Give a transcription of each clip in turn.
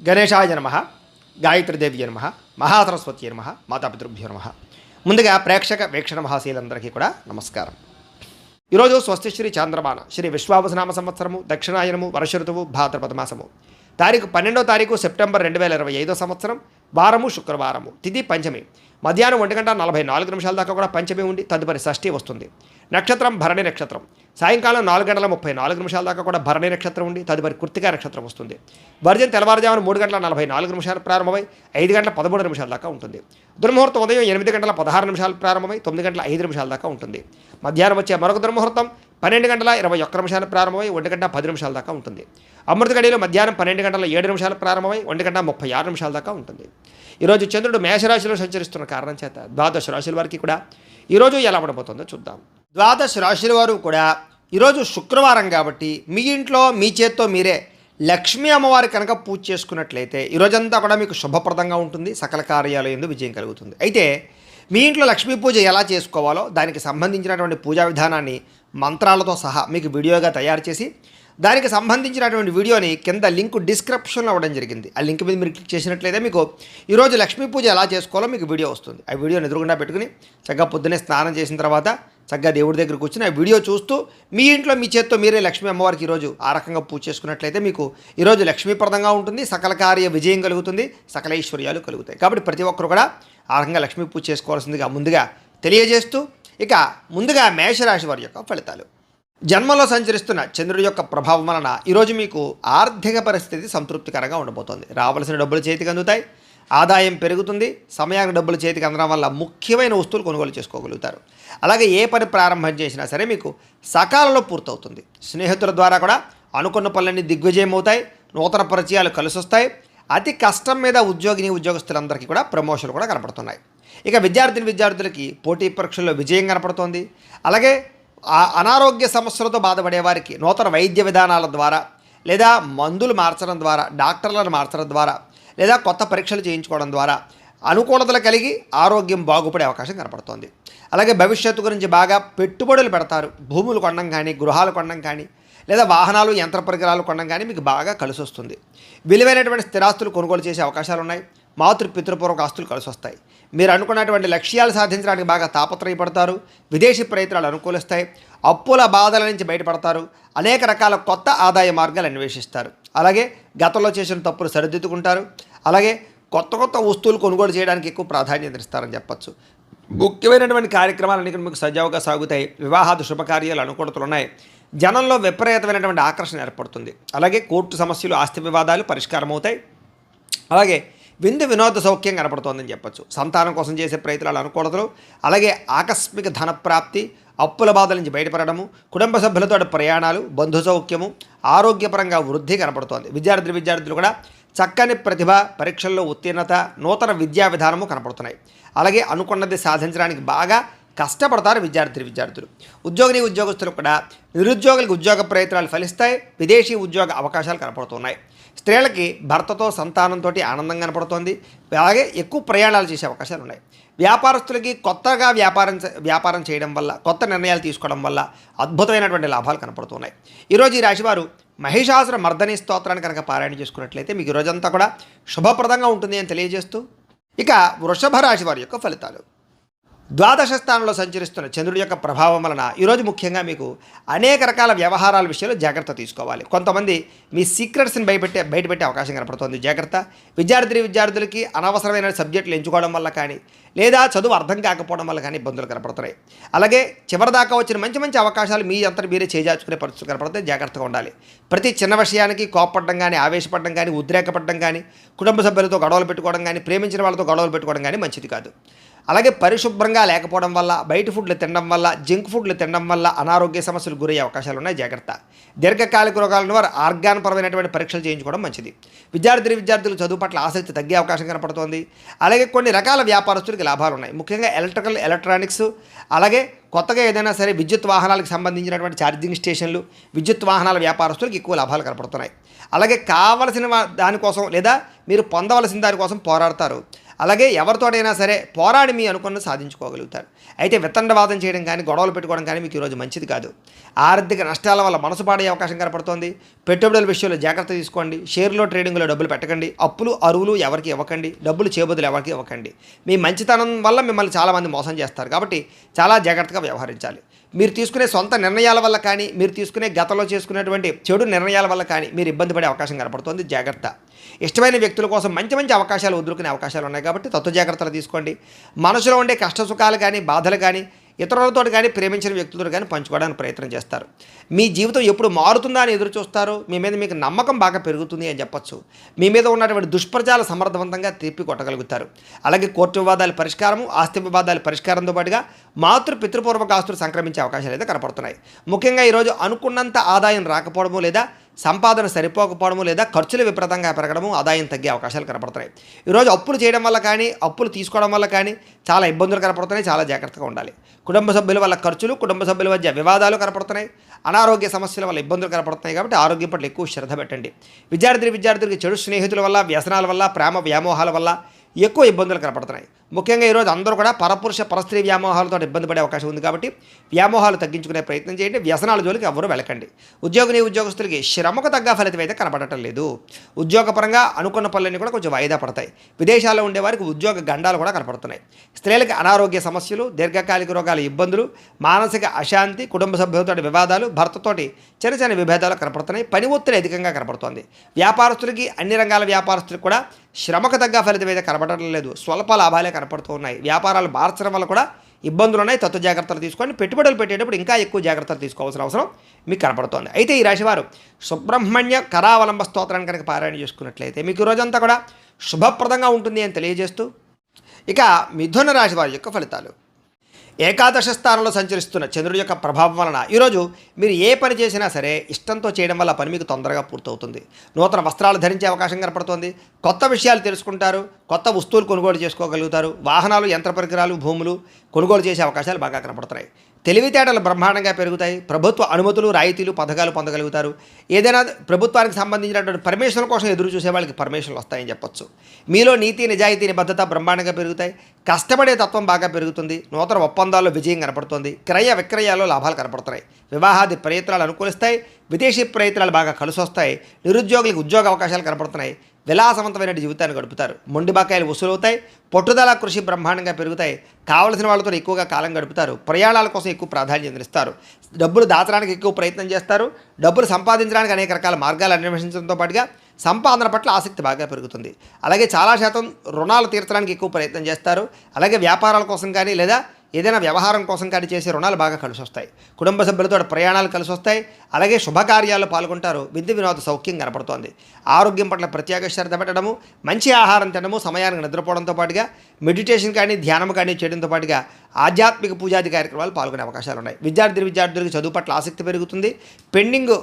గణేశాయ నమః, గాయత్రీదేవి నమః, మహాసరస్వతి నమః, మాతాపితృభ్యో నమః. ముందుగా ప్రేక్షక వీక్షణ మహాశీలందరికీ కూడా నమస్కారం. ఈరోజు స్వస్తి శ్రీ చాంద్రమాన శ్రీ విశ్వావసనామ సంవత్సరము దక్షిణాయనము వర్ష ఋతువు భాద్రపద మాసము తారీఖు 12వ సెప్టెంబర్ 2025 సంవత్సరం వారము శుక్రవారము తిథి పంచమి మధ్యాహ్నం 1:44 దాకా కూడా పంచమి ఉండి తదుపరి షష్ఠి వస్తుంది. నక్షత్రం భరణి నక్షత్రం సాయంకాలం 4:34 దాకా కూడా భరణి నక్షత్రం ఉండి తదుపరి కృత్తికా నక్షత్రం వస్తుంది. వర్జం తెల్లవారుజామున 3:44 ప్రారంభమై 5:13 దాకా ఉంటుంది. దుర్ముహూర్తం ఉదయం 8:16 ప్రారంభమై 9:05 దాకా ఉంటుంది. మధ్యాహ్నం వచ్చే మరొక దుర్ముహూర్తం 12:21 ప్రారంభమై 1:10 దాకా ఉంటుంది. అమృత గడియలు మధ్యాహ్నం 12:07 ప్రారంభమై 1:36 దాకా ఉంటుంది. ఈరోజు చంద్రుడు మేషరాశిలో సంచరిస్తున్న కారణం చేత ద్వాదశ రాశుల వారికి కూడా ఈరోజు ఎలా ఉండబోతుందో చూద్దాం. ద్వాదశ రాశుల వారు కూడా ఈరోజు శుక్రవారం కాబట్టి మీ ఇంట్లో మీ చేత్తో మీరే లక్ష్మీ అమ్మవారి కనుక పూజ చేసుకున్నట్లయితే ఈరోజంతా కూడా మీకు శుభప్రదంగా ఉంటుంది. సకల కార్యాలయం యందు విజయం కలుగుతుంది. అయితే మీ ఇంట్లో లక్ష్మీ పూజ ఎలా చేసుకోవాలో దానికి సంబంధించినటువంటి పూజా విధానాన్ని మంత్రాలతో సహా మీకు వీడియోగా తయారు చేసి దానికి సంబంధించినటువంటి వీడియోని కింద లింక్ డిస్క్రిప్షన్లో ఇవ్వడం జరిగింది. ఆ లింక్ మీద మీరు క్లిక్ చేసినట్లయితే మీకు ఈరోజు లక్ష్మీ పూజ ఎలా చేసుకోవాలో మీకు వీడియో వస్తుంది. ఆ వీడియోని ఎదురుగుండా పెట్టుకుని చక్కగా పొద్దున్నే స్నానం చేసిన తర్వాత చక్కగా దేవుడి దగ్గర కూర్చుని ఆ వీడియో చూస్తూ మీ ఇంట్లో మీ చేత్తో మీరే లక్ష్మీ అమ్మవారికి ఈరోజు ఆ రకంగా పూజ చేసుకున్నట్లయితే మీకు ఈరోజు లక్ష్మీప్రదంగా ఉంటుంది. సకల కార్య విజయం కలుగుతుంది. సకల ఐశ్వర్యాలు కలుగుతాయి. కాబట్టి ప్రతి ఒక్కరు కూడా ఆ రకంగా లక్ష్మీ పూజ చేసుకోవాల్సిందిగా ముందుగా తెలియజేస్తూ ఇక ముందుగా మేషరాశి వారి యొక్క ఫలితాలు. జన్మలో సంచరిస్తున్న చంద్రుడి యొక్క ప్రభావం వలన ఈరోజు మీకు ఆర్థిక పరిస్థితి సంతృప్తికరంగా ఉండబోతోంది. రావాల్సిన డబ్బులు చేతికి అందుతాయి. ఆదాయం పెరుగుతుంది. సమయానికి డబ్బులు చేతికి అందడం వల్ల ముఖ్యమైన వస్తువులు కొనుగోలు చేసుకోగలుగుతారు. అలాగే ఏ పని ప్రారంభం చేసినా సరే మీకు సకాలంలో పూర్తవుతుంది. స్నేహితుల ద్వారా కూడా అనుకున్న పనులన్నీ దిగ్విజయం అవుతాయి. నూతన పరిచయాలు కలిసొస్తాయి. అతి కష్టం మీద ఉద్యోగస్తులందరికీ కూడా ప్రమోషన్లు కూడా కనపడుతున్నాయి. ఇక విద్యార్థులకి పోటీ పరీక్షల్లో విజయం కనపడుతోంది. అలాగే అనారోగ్య సమస్యలతో బాధపడే వారికి నూతన వైద్య విధానాల ద్వారా లేదా మందులు మార్చడం ద్వారా డాక్టర్లను మార్చడం ద్వారా లేదా కొత్త పరీక్షలు చేయించుకోవడం ద్వారా అనుకూలతలు కలిగి ఆరోగ్యం బాగుపడే అవకాశం కనపడుతోంది. అలాగే భవిష్యత్తు గురించి బాగా పెట్టుబడులు పెడతారు. భూములు కొనడం కానీ గృహాలు కొనడం కానీ లేదా వాహనాలు యంత్ర పరికరాలు కొనడం కానీ మీకు బాగా కలిసి వస్తుంది. విలువైనటువంటి స్థిరాస్తులు కొనుగోలు చేసే అవకాశాలు ఉన్నాయి. పితృపూర్వక ఆస్తులు కలిసి వస్తాయి. మీరు అనుకున్నటువంటి లక్ష్యాలు సాధించడానికి బాగా తాపత్రయపడతారు. విదేశీ ప్రయత్నాలు అనుకూలిస్తాయి. అప్పుల బాధల నుంచి బయటపడతారు. అనేక రకాల కొత్త ఆదాయ మార్గాలు అన్వేషిస్తారు. అలాగే గతంలో చేసిన తప్పులు సరిదిద్దుకుంటారు. అలాగే కొత్త వస్తువులు కొనుగోలు చేయడానికి ఎక్కువ ప్రాధాన్యత ఇస్తారని చెప్పచ్చు. ముఖ్యమైనటువంటి కార్యక్రమాలన్నీ మీకు సజావుగా సాగుతాయి. వివాహాది శుభకార్యాలు అనుకూలతలు ఉన్నాయి. జనంలో విపరీతమైనటువంటి ఆకర్షణ ఏర్పడుతుంది. అలాగే కోర్టు సమస్యలు ఆస్తి వివాదాలు పరిష్కారం అవుతాయి. అలాగే వినోద సౌఖ్యం కనపడుతోందని చెప్పచ్చు. సంతానం కోసం చేసే ప్రయత్నాలు అనుకూలతలు అలాగే ఆకస్మిక ధనప్రాప్తి అప్పుల బాధల నుంచి బయటపడము కుటుంబ సభ్యులతో ప్రయాణాలు బంధు సౌఖ్యము ఆరోగ్యపరంగా వృద్ధి కనపడుతోంది. విద్యార్థులు కూడా చక్కని ప్రతిభ పరీక్షల్లో ఉత్తీర్ణత నూతన విద్యా విధానము కనపడుతున్నాయి. అలాగే అనుకున్నది సాధించడానికి బాగా కష్టపడతారు విద్యార్థులు. ఉద్యోగస్తులు కూడా నిరుద్యోగులకు ఉద్యోగ ప్రయత్నాలు ఫలిస్తాయి. విదేశీ ఉద్యోగ అవకాశాలు కనపడుతున్నాయి. స్త్రీలకి భర్తతో సంతానంతో ఆనందం కనపడుతోంది. అలాగే ఎక్కువ ప్రయాణాలు చేసే అవకాశాలు ఉన్నాయి. వ్యాపారస్తులకి కొత్తగా వ్యాపారం చేయడం వల్ల కొత్త నిర్ణయాలు తీసుకోవడం వల్ల అద్భుతమైనటువంటి లాభాలు కనపడుతున్నాయి. ఈరోజు ఈ రాశివారు మహిషాసుర మర్దని స్తోత్రాన్ని కనుక పారాయణ చేసుకున్నట్లయితే మీకు ఈరోజంతా కూడా శుభప్రదంగా ఉంటుంది అని తెలియజేస్తూ ఇక వృషభ రాశి వారి యొక్క ఫలితాలు. ద్వాదశ స్థానంలో సంచరిస్తున్న చంద్రుడి యొక్క ప్రభావం వలన ఈరోజు ముఖ్యంగా మీకు అనేక రకాల వ్యవహారాల విషయంలో జాగ్రత్త తీసుకోవాలి. కొంతమంది మీ సీక్రెట్స్ని బయటపెట్టే అవకాశం కనపడుతుంది. జాగ్రత్త. విద్యార్థులకి అనవసరమైన సబ్జెక్టులు ఎంచుకోవడం వల్ల కానీ లేదా చదువు అర్థం కాకపోవడం వల్ల కానీ ఇబ్బందులు కనపడుతున్నాయి. అలాగే చివరిదాకా వచ్చిన మంచి అవకాశాలు మీ అంతా మీరే చేజార్చుకునే పరిస్థితులు కనపడితే జాగ్రత్తగా ఉండాలి. ప్రతి చిన్న విషయానికి కోపపడడం కానీ ఆవేశపడడం కానీ ఉద్రేకపడడం కానీ కుటుంబ సభ్యులతో గొడవలు పెట్టుకోవడం కానీ ప్రేమించిన వాళ్ళతో గొడవలు పెట్టుకోవడం కానీ మంచిది కాదు. అలాగే పరిశుభ్రంగా లేకపోవడం వల్ల బయట ఫుడ్లు తినడం వల్ల జంక్ ఫుడ్లు తినడం వల్ల అనారోగ్య సమస్యలు గురయ్యే అవకాశాలు ఉన్నాయి. జాగ్రత్త. దీర్ఘకాలిక రోగాల వారు ఆర్గాన్పరమైనటువంటి పరీక్షలు చేయించుకోవడం మంచిది. విద్యార్థులు చదువు పట్ల ఆసక్తి తగ్గే అవకాశం కనపడుతోంది. అలాగే కొన్ని రకాల వ్యాపారస్తులకి లాభాలు ఉన్నాయి. ముఖ్యంగా ఎలక్ట్రానిక్స్ అలాగే కొత్తగా ఏదైనా సరే విద్యుత్ వాహనాలకు సంబంధించినటువంటి ఛార్జింగ్ స్టేషన్లు విద్యుత్ వాహనాల వ్యాపారస్తులకు ఎక్కువ లాభాలు కనపడుతున్నాయి. అలాగే కావలసిన దానికోసం లేదా మీరు పొందవలసిన దానికోసం పోరాడతారు. అలాగే ఎవరితోటైనా సరే పోరాడి మీ అనుకున్నది సాధించుకోగలుగుతారు. అయితే వితండవాదం చేయడం కానీ గొడవలు పెట్టుకోవడం కానీ మీకు ఈరోజు మంచిది కాదు. ఆర్థిక నష్టాల వల్ల మనసు పాడే అవకాశం కనపడుతోంది. పెట్టుబడుల విషయంలో జాగ్రత్త తీసుకోండి. షేర్లో ట్రేడింగ్లో డబ్బులు పెట్టకండి. అప్పులు అరువులు ఎవరికి ఇవ్వకండి. డబ్బులు చేబదులు ఎవరికి ఇవ్వకండి. మీ మంచితనం వల్ల మిమ్మల్ని చాలామంది మోసం చేస్తారు కాబట్టి చాలా జాగ్రత్తగా వ్యవహరించాలి. మీరు తీసుకునే సొంత నిర్ణయాల వల్ల కానీ మీరు తీసుకునే గతంలో చేసుకునేటువంటి చెడు నిర్ణయాల వల్ల కానీ మీరు ఇబ్బంది పడే అవకాశం కనపడుతుంది. జాగ్రత్త. ఇష్టమైన వ్యక్తుల కోసం మంచి మంచి అవకాశాలు వదులుకునే అవకాశాలు ఉన్నాయి కాబట్టి తత్వ జాగ్రత్తలు తీసుకోండి. మనసులో ఉండే కష్ట సుఖాలు కానీ బాధలు కానీ ఇతరులతో కానీ ప్రేమించిన వ్యక్తులతో కానీ పంచుకోవడానికి ప్రయత్నం చేస్తారు. మీ జీవితం ఎప్పుడు మారుతుందా అని ఎదురు చూస్తారు. మీ మీద మీకు నమ్మకం బాగా పెరుగుతుంది అని చెప్పొచ్చు. మీ మీద ఉన్నటువంటి దుష్ప్రచారాలు సమర్థవంతంగా తిప్పి కొట్టగలుగుతారు. అలాగే కోర్టు వివాదాల పరిష్కారము, ఆస్తి వివాదాల పరిష్కారంతో పాటుగా పితృపూర్వక ఆస్తులు సంక్రమించే అవకాశాలు అయితే కనపడుతున్నాయి. ముఖ్యంగా ఈరోజు అనుకున్నంత ఆదాయం రాకపోవడము లేదా సంపాదన సరిపోకపోవడము లేదా ఖర్చులు విపరీతంగా పెరగడము, ఆదాయం తగ్గే అవకాశాలు కనపడుతున్నాయి. ఈరోజు అప్పులు చేయడం వల్ల కానీ అప్పులు తీసుకోవడం వల్ల కానీ చాలా ఇబ్బందులు కనపడుతున్నాయి. చాలా జాగ్రత్తగా ఉండాలి. కుటుంబ సభ్యుల వల్ల ఖర్చులు, కుటుంబ సభ్యుల మధ్య వివాదాలు కనపడుతున్నాయి. అనారోగ్య సమస్యల వల్ల ఇబ్బందులు కనపడుతున్నాయి కాబట్టి ఆరోగ్యం పట్ల ఎక్కువ శ్రద్ధ పెట్టండి. విద్యార్థులకి చెడు స్నేహితుల వల్ల, వ్యసనాల వల్ల, ప్రేమ వ్యామోహాల వల్ల ఎక్కువ ఇబ్బందులు కనపడుతున్నాయి. ముఖ్యంగా ఈరోజు అందరూ కూడా పరపురుష పరస్త్రీ వ్యామోహాలతో ఇబ్బంది పడే అవకాశం ఉంది కాబట్టి వ్యామోహాలు తగ్గించుకునే ప్రయత్నం చేయండి. వ్యసనాల జోలికి ఎవరు వెళ్ళకండి. ఉద్యోగస్తులకి శ్రమకు తగ్గ ఫలితం అయితే కనపడటం లేదు. ఉద్యోగపరంగా అనుకున్న పనులన్నీ కూడా కొంచెం వాయిదా పడతాయి. విదేశాల్లో ఉండే వారికి ఉద్యోగ గండాలు కూడా కనపడుతున్నాయి. స్త్రీలకు అనారోగ్య సమస్యలు, దీర్ఘకాలిక రోగాల ఇబ్బందులు, మానసిక అశాంతి, కుటుంబ సభ్యులతో వివాదాలు, భర్తతోటి చిన్న చిన్న విభేదాలు కనపడుతున్నాయి. పని ఒత్తిడి అధికంగా కనపడుతోంది. వ్యాపారస్తులకి అన్ని రంగాల వ్యాపారస్తులకు కూడా శ్రమకు తగ్గ ఫలితం అయితే కనపడటం లేదు. స్వల్ప లాభాలే కనపడుతూ ఉన్నాయి. వ్యాపారాలు మార్చడం వల్ల కూడా ఇబ్బందులు ఉన్నాయి. తత్వ జాగ్రత్తలు తీసుకొని పెట్టుబడులు పెట్టేటప్పుడు ఇంకా ఎక్కువ జాగ్రత్తలు తీసుకోవాల్సిన అవసరం మీకు కనపడుతోంది. అయితే ఈ రాశివారు సుబ్రహ్మణ్య కరావలంబ స్తోత్రాన్ని కనుక పారాయణ చేసుకున్నట్లయితే మీకు రోజంతా కూడా శుభప్రదంగా ఉంటుంది అని తెలియజేస్తూ ఇక మిథున రాశి వారి యొక్క ఫలితాలు. ఏకాదశ స్థానంలో సంచరిస్తున్న చంద్రుడి యొక్క ప్రభావం వలన ఈరోజు మీరు ఏ పని చేసినా సరే ఇష్టంతో చేయడం వల్ల పని మీకు తొందరగా పూర్తవుతుంది. నూతన వస్త్రాలు ధరించే అవకాశం కనపడుతోంది. కొత్త విషయాలు తెలుసుకుంటారు. కొత్త వస్తువులు కొనుగోలు చేసుకోగలుగుతారు. వాహనాలు, యంత్ర పరికరాలు, భూములు కొనుగోలు చేసే అవకాశాలు బాగా కనపడుతున్నాయి. తెలివితేటలు బ్రహ్మాండంగా పెరుగుతాయి. ప్రభుత్వ అనుమతులు, రాయితీలు, పథకాలు పొందగలుగుతారు. ఏదైనా ప్రభుత్వానికి సంబంధించినటువంటి పర్మిషన్ కోసం ఎదురు చూసే వాళ్ళకి పర్మిషన్లు వస్తాయని చెప్పొచ్చు. మీలో నీతి, నిజాయితీ, నిబద్ధత బ్రహ్మాండంగా పెరుగుతాయి. కష్టపడే తత్వం బాగా పెరుగుతుంది. నూతన ఒప్పందాల్లో విజయం కనపడుతుంది. క్రయ విక్రయాల్లో లాభాలు కనపడుతున్నాయి. వివాహాది ప్రయత్నాలు అనుకూలిస్తాయి. విదేశీ ప్రయత్నాలు బాగా కలిసొస్తాయి. నిరుద్యోగులకు ఉద్యోగ అవకాశాలు కనపడుతున్నాయి. విలాసవంతమైన జీవితాన్ని గడుపుతారు. మొండి బకాయిలు వసూలవుతాయి. పట్టుదల కృషి బ్రహ్మాండంగా పెరుగుతాయి. కావలసిన వాళ్ళతో ఎక్కువగా కాలం గడుపుతారు. ప్రయాణాల కోసం ఎక్కువ ప్రాధాన్యత ఇస్తారు. డబ్బులు దాచడానికి ఎక్కువ ప్రయత్నం చేస్తారు. డబ్బులు సంపాదించడానికి అనేక రకాల మార్గాలు అన్వేషించడంతో పాటుగా సంపాదన పట్ల ఆసక్తి బాగా పెరుగుతుంది. అలాగే చాలా శాతం రుణాలు తీర్చడానికి ఎక్కువ ప్రయత్నం చేస్తారు. అలాగే వ్యాపారాల కోసం కానీ లేదా ఏదైనా వ్యవహారం కోసం కానీ చేసే రుణాలు బాగా కలిసి వస్తాయి. కుటుంబ సభ్యులతో ప్రయాణాలు కలిసి వస్తాయి. అలాగే శుభకార్యాల్లో పాల్గొంటారు. విందు వినోద సౌఖ్యం కనపడుతోంది. ఆరోగ్యం పట్ల ప్రత్యేక శ్రద్ధ పెట్టడము, మంచి ఆహారం తినడము, సమయానికి నిద్రపోవడంతో పాటుగా మెడిటేషన్ కానీ ధ్యానం కానీ చేయడంతో పాటుగా ఆధ్యాత్మిక పూజాది కార్యక్రమాలు పాల్గొనే అవకాశాలు ఉన్నాయి. విద్యార్థులకు చదువు పట్ల ఆసక్తి పెరుగుతుంది. పెండింగ్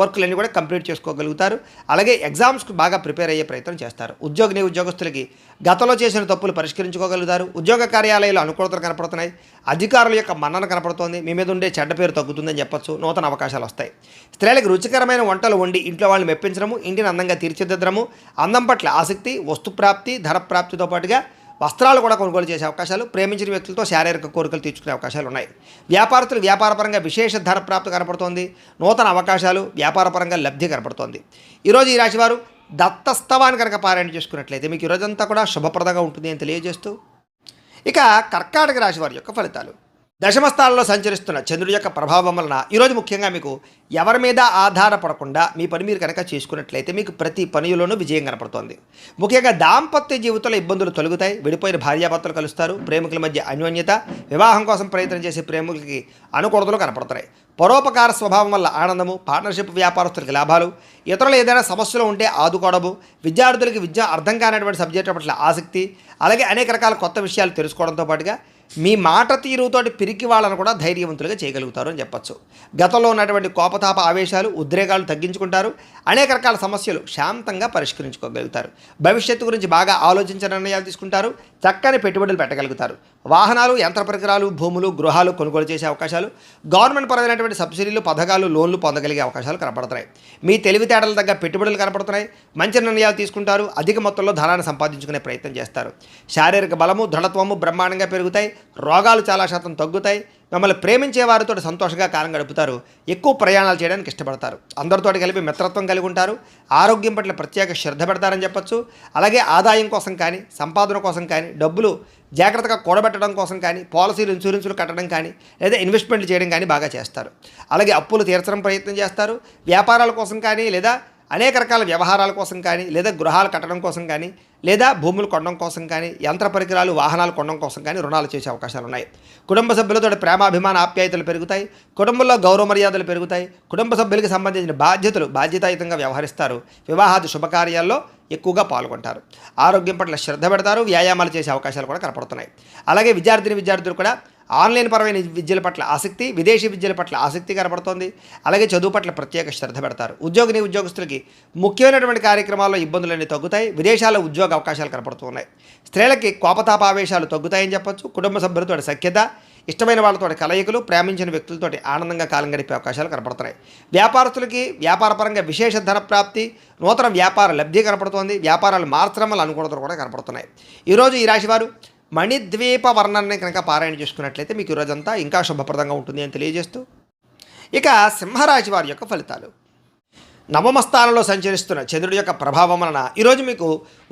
వర్కులన్నీ కూడా కంప్లీట్ చేసుకోగలుగుతారు. అలాగే ఎగ్జామ్స్కి బాగా ప్రిపేర్ అయ్యే ప్రయత్నం చేస్తారు. ఉద్యోగస్తులకి గతంలో చేసిన తప్పులు పరిష్కరించుకోగలుగుతారు. ఉద్యోగ కార్యాలయాలు అనుకూలతలు కనపడుతున్నాయి. అధికారుల యొక్క మన్నన కనపడుతోంది. మీ మీద ఉండే చెడ్డ పేరు తగ్గుతుందని చెప్పొచ్చు. నూతన అవకాశాలు వస్తాయి. స్త్రీలకు రుచికరమైన వంటలు వండి ఇంట్లో వాళ్ళని మెప్పించడము, ఇంటిని అందంగా తీర్చిదిద్దడము, అందం పట్ల ఆసక్తి, వస్తుప్రాప్తి, ధన ప్రాప్తితో పాటుగా వస్త్రాలు కూడా కొనుగోలు చేసే అవకాశాలు, ప్రేమించిన వ్యక్తులతో శారీరక కోరికలు తీర్చుకునే అవకాశాలు ఉన్నాయి. వ్యాపారస్తులు వ్యాపారపరంగా విశేష ధన ప్రాప్తి కనపడుతోంది. నూతన అవకాశాలు, వ్యాపారపరంగా లబ్ధి కనపడుతోంది. ఈరోజు ఈ రాశివారు దత్తస్తవాన్ని కనుక పారాయణ చేసుకున్నట్లయితే మీకు ఈరోజంతా కూడా శుభప్రదంగా ఉంటుంది అని తెలియజేస్తూ ఇక కర్కాటక రాశి వారి యొక్క ఫలితాలు. దశమస్థానంలో సంచరిస్తున్న చంద్రుడి యొక్క ప్రభావం వలన ఈరోజు ముఖ్యంగా మీకు ఎవరి మీద ఆధారపడకుండా మీ పని మీరు కనుక చేసుకున్నట్లయితే మీకు ప్రతి పనిలోనూ విజయం కనపడుతోంది. ముఖ్యంగా దాంపత్య జీవితంలో ఇబ్బందులు తొలగుతాయి. విడిపోయిన భార్యాభర్తలు కలుస్తారు. ప్రేమికుల మధ్య అన్యోన్యత, వివాహం కోసం ప్రయత్నం చేసే ప్రేమికులకి అనుకూలతలు కనపడుతున్నాయి. పరోపకార స్వభావం వల్ల ఆనందము, పార్ట్నర్షిప్ వ్యాపారస్తులకి లాభాలు, ఇతరులు ఏదైనా సమస్యలు ఉంటే ఆదుకోవడము, విద్యార్థులకి విద్య అర్థం కానటువంటి సబ్జెక్టు పట్ల ఆసక్తి, అలాగే అనేక రకాల కొత్త విషయాలు తెలుసుకోవడంతో పాటుగా మీ మాట తీరుతోటి పిరికి వాళ్ళను కూడా ధైర్యవంతులుగా చేయగలుగుతారు అని చెప్పచ్చు. గతంలో ఉన్నటువంటి కోపతాప ఆవేశాలు, ఉద్రేకాలు తగ్గించుకుంటారు. అనేక రకాల సమస్యలు శాంతంగా పరిష్కరించుకోగలుగుతారు. భవిష్యత్తు గురించి బాగా ఆలోచించిన నిర్ణయాలు తీసుకుంటారు. చక్కని పెట్టుబడులు పెట్టగలుగుతారు. వాహనాలు, యంత్ర పరికరాలు, భూములు, గృహాలు కొనుగోలు చేసే అవకాశాలు, గవర్నమెంట్ పరమైనటువంటి సబ్సిడీలు, పథకాలు, లోన్లు పొందగలిగే అవకాశాలు కనపడుతున్నాయి. మీ తెలివితేటల తగ్గ పెట్టుబడులు కనపడుతున్నాయి. మంచి నిర్ణయాలు తీసుకుంటారు. అధిక మొత్తంలో ధనాన్ని సంపాదించుకునే ప్రయత్నం చేస్తారు. శారీరక బలము, దృఢత్వము బ్రహ్మాండంగా పెరుగుతాయి. రోగాలు చాలా శాతం తగ్గుతాయి. మిమ్మల్ని ప్రేమించే వారితో సంతోషంగా కాలం గడుపుతారు. ఎక్కువ ప్రయాణాలు చేయడానికి ఇష్టపడతారు. అందరితో కలిపి మిత్రత్వం కలిగి ఉంటారు. ఆరోగ్యం పట్ల ప్రత్యేక శ్రద్ధ పెడతారని చెప్పచ్చు. అలాగే ఆదాయం కోసం కానీ, సంపాదన కోసం కానీ, డబ్బులు జాగ్రత్తగా కూడబెట్టడం కోసం కానీ, పాలసీలు, ఇన్సూరెన్సులు కట్టడం కానీ, లేదా ఇన్వెస్ట్మెంట్లు చేయడం కానీ బాగా చేస్తారు. అలాగే అప్పులు తీర్చడం ప్రయత్నం చేస్తారు. వ్యాపారాల కోసం కానీ, లేదా అనేక రకాల వ్యవహారాల కోసం కానీ, లేదా గృహాలు కట్టడం కోసం కానీ, లేదా భూములు కొనడం కోసం కానీ, యంత్ర పరికరాలు, వాహనాలు కొనడం కోసం కానీ రుణాలు చేసే అవకాశాలు ఉన్నాయి. కుటుంబ సభ్యులతో ప్రేమాభిమాన ఆప్యాయతలు పెరుగుతాయి. కుటుంబంలో గౌరవ మర్యాదలు పెరుగుతాయి. కుటుంబ సభ్యులకు సంబంధించిన బాధ్యతాయుతంగా వ్యవహరిస్తారు. వివాహాది శుభకార్యాల్లో ఎక్కువగా పాల్గొంటారు. ఆరోగ్యం పట్ల శ్రద్ధ పెడతారు. వ్యాయామాలు చేసే అవకాశాలు కూడా కనపడుతున్నాయి. అలాగే విద్యార్థులు కూడా ఆన్లైన్ పరమైన విద్యల పట్ల ఆసక్తి, విదేశీ విద్యల పట్ల ఆసక్తి కనపడుతోంది. అలాగే చదువు పట్ల ప్రత్యేక శ్రద్ధ పెడతారు. ఉద్యోగస్తులకి ముఖ్యమైనటువంటి కార్యక్రమాల్లో ఇబ్బందులన్నీ తగ్గుతాయి. విదేశాల్లో ఉద్యోగ అవకాశాలు కనపడుతున్నాయి. స్త్రీలకి కోపతాపావేశాలు తగ్గుతాయని చెప్పొచ్చు. కుటుంబ సభ్యులతో సఖ్యత, ఇష్టమైన వాళ్ళతో కలయికలు, ప్రేమించిన వ్యక్తులతో ఆనందంగా కాలం గడిపే అవకాశాలు కనపడుతున్నాయి. వ్యాపారస్తులకి వ్యాపారపరంగా విశేష ధన ప్రాప్తి, నూతన వ్యాపార లబ్ధి కనపడుతోంది. వ్యాపారాలు మార్చడం వల్ల అనుకూలతలు కూడా కనపడుతున్నాయి. ఈరోజు ఈ రాశివారు మణిద్వీప వర్ణాన్ని కనుక పారాయణ చేసుకున్నట్లయితే మీకు ఈరోజంతా ఇంకా శుభప్రదంగా ఉంటుంది అని తెలియజేస్తూ, ఇక సింహరాశి వారి యొక్క ఫలితాలు. నవమ స్థానంలో సంచరిస్తున్న చంద్రుడి యొక్క ప్రభావం వలన ఈరోజు మీకు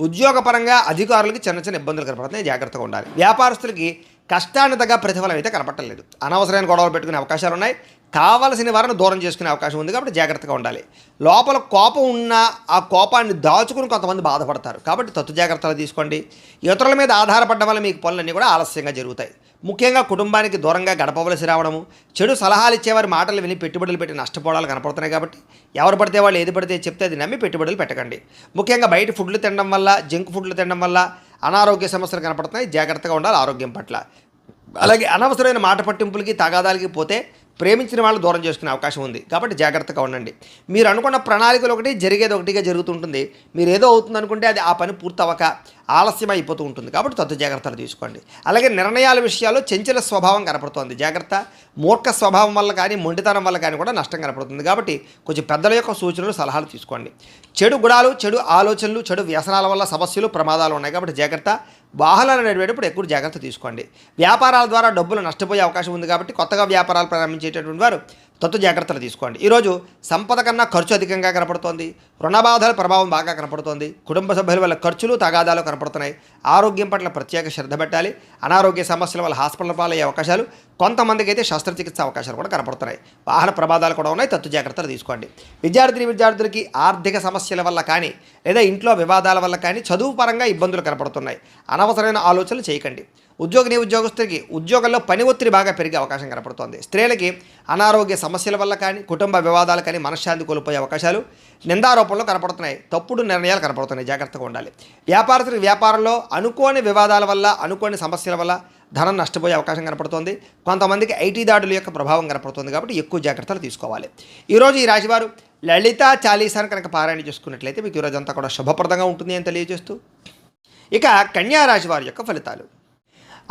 ఉద్యోగపరంగా అధికారులకి చిన్న చిన్న ఇబ్బందులు కనపడుతున్నాయి. జాగ్రత్తగా ఉండాలి. వ్యాపారస్తులకి కష్టాన్ని తగ్గ ప్రతిఫలం అయితే కనపట్టలేదు. అనవసరమైన గొడవలు పెట్టుకునే అవకాశాలు ఉన్నాయి. కావలసిన వారిని దూరం చేసుకునే అవకాశం ఉంది. కాబట్టి జాగ్రత్తగా ఉండాలి. లోపల కోపం ఉన్నా ఆ కోపాన్ని దాచుకుని కొంతమంది బాధపడతారు. కాబట్టి తత్తు జాగ్రత్తలు తీసుకోండి. ఇతరుల మీద ఆధారపడడం వల్ల మీకు పనులన్నీ కూడా ఆలస్యంగా జరుగుతాయి. ముఖ్యంగా కుటుంబానికి దూరంగా గడపవలసి రావడము, చెడు సలహాలు ఇచ్చేవారి మాటలు విని పెట్టుబడులు పెట్టి నష్టపోవడాలు కనపడుతున్నాయి. కాబట్టి ఎవరు పడితే వాళ్ళు ఏది పడితే చెప్తే అది నమ్మి పెట్టుబడులు పెట్టకండి. ముఖ్యంగా బయట ఫుడ్లు తినడం వల్ల, జంక్ ఫుడ్లు తినడం వల్ల అనారోగ్య సమస్యలు కనపడుతున్నాయి. జాగ్రత్తగా ఉండాలి ఆరోగ్యం పట్ల. అలాగే అనవసరమైన మాట పట్టింపులకి, తగాదాలకి పోతే ప్రేమించిన వాళ్ళు దూరం చేసుకునే అవకాశం ఉంది. కాబట్టి జాగ్రత్తగా ఉండండి. మీరు అనుకున్న ప్రణాళికలు ఒకటి, జరిగేది ఒకటిగా జరుగుతుంటుంది. మీరు ఏదో అవుతుంది అనుకుంటే అది ఆ పని పూర్తవక ఆలస్యం అయిపోతూ ఉంటుంది. కాబట్టి తత్తు జాగ్రత్తలు తీసుకోండి. అలాగే నిర్ణయాల విషయాల్లో చెంచల స్వభావం కనపడుతోంది. జాగ్రత్త. మూర్ఖ స్వభావం వల్ల కానీ, మొండితనం వల్ల కానీ కూడా నష్టం కనపడుతుంది. కాబట్టి కొంచెం పెద్దల యొక్క సూచనలు, సలహాలు తీసుకోండి. చెడు గుణాలు, చెడు ఆలోచనలు, చెడు వ్యసనాల వల్ల సమస్యలు, ప్రమాదాలు ఉన్నాయి. కాబట్టి జాగ్రత్త. వాహనాలు నడిపేటప్పుడు ఎక్కువ జాగ్రత్త తీసుకోండి. వ్యాపారాల ద్వారా డబ్బులు నష్టపోయే అవకాశం ఉంది. కాబట్టి కొత్తగా వ్యాపారాలు ప్రారంభించేటటువంటి వారు తత్తు జాగ్రత్తలు తీసుకోండి. ఈరోజు సంపద కన్నా ఖర్చు అధికంగా కనపడుతోంది. రుణబాధల ప్రభావం బాగా కనపడుతోంది. కుటుంబ సభ్యుల వల్ల ఖర్చులు, తగాదాలు కనపడుతున్నాయి. ఆరోగ్యం పట్ల ప్రత్యేక శ్రద్ధ పెట్టాలి. అనారోగ్య సమస్యల వల్ల హాస్పిటల్ పాలయ్యే అవకాశాలు, కొంతమందికి అయితే శస్త్రచికిత్స అవకాశాలు కూడా కనపడుతున్నాయి. వాహన ప్రమాదాలు కూడా ఉన్నాయి. తత్తు జాగ్రత్తలు తీసుకోండి. విద్యార్థులకి ఆర్థిక సమస్యల వల్ల కానీ, లేదా ఇంట్లో వివాదాల వల్ల కానీ చదువు పరంగా ఇబ్బందులు కనపడుతున్నాయి. అనవసరమైన ఆలోచనలు చేయకండి. ఉద్యోగస్తులకి ఉద్యోగంలో పని ఒత్తిడి బాగా పెరిగే అవకాశం కనపడుతోంది. స్త్రీలకి అనారోగ్య సమస్యల వల్ల కానీ, కుటుంబ వివాదాలు కానీ మనశ్శాంతి కోల్పోయే అవకాశాలు, నిందారోపణలు కనపడుతున్నాయి. తప్పుడు నిర్ణయాలు కనపడుతున్నాయి. జాగ్రత్తగా ఉండాలి. వ్యాపారస్తులకి వ్యాపారంలో అనుకోని వివాదాల వల్ల, అనుకోని సమస్యల వల్ల ధనం నష్టపోయే అవకాశం కనపడుతోంది. కొంతమందికి ఐటీ దాడుల యొక్క ప్రభావం కనపడుతుంది. కాబట్టి ఎక్కువ జాగ్రత్తలు తీసుకోవాలి. ఈరోజు ఈ రాశివారు లలితా చాలీసాను కనుక పారాయణ చేసుకున్నట్లయితే మీకు ఈరోజంతా కూడా శుభప్రదంగా ఉంటుంది అని తెలియజేస్తూ, ఇక కన్యా రాశి వారి యొక్క ఫలితాలు.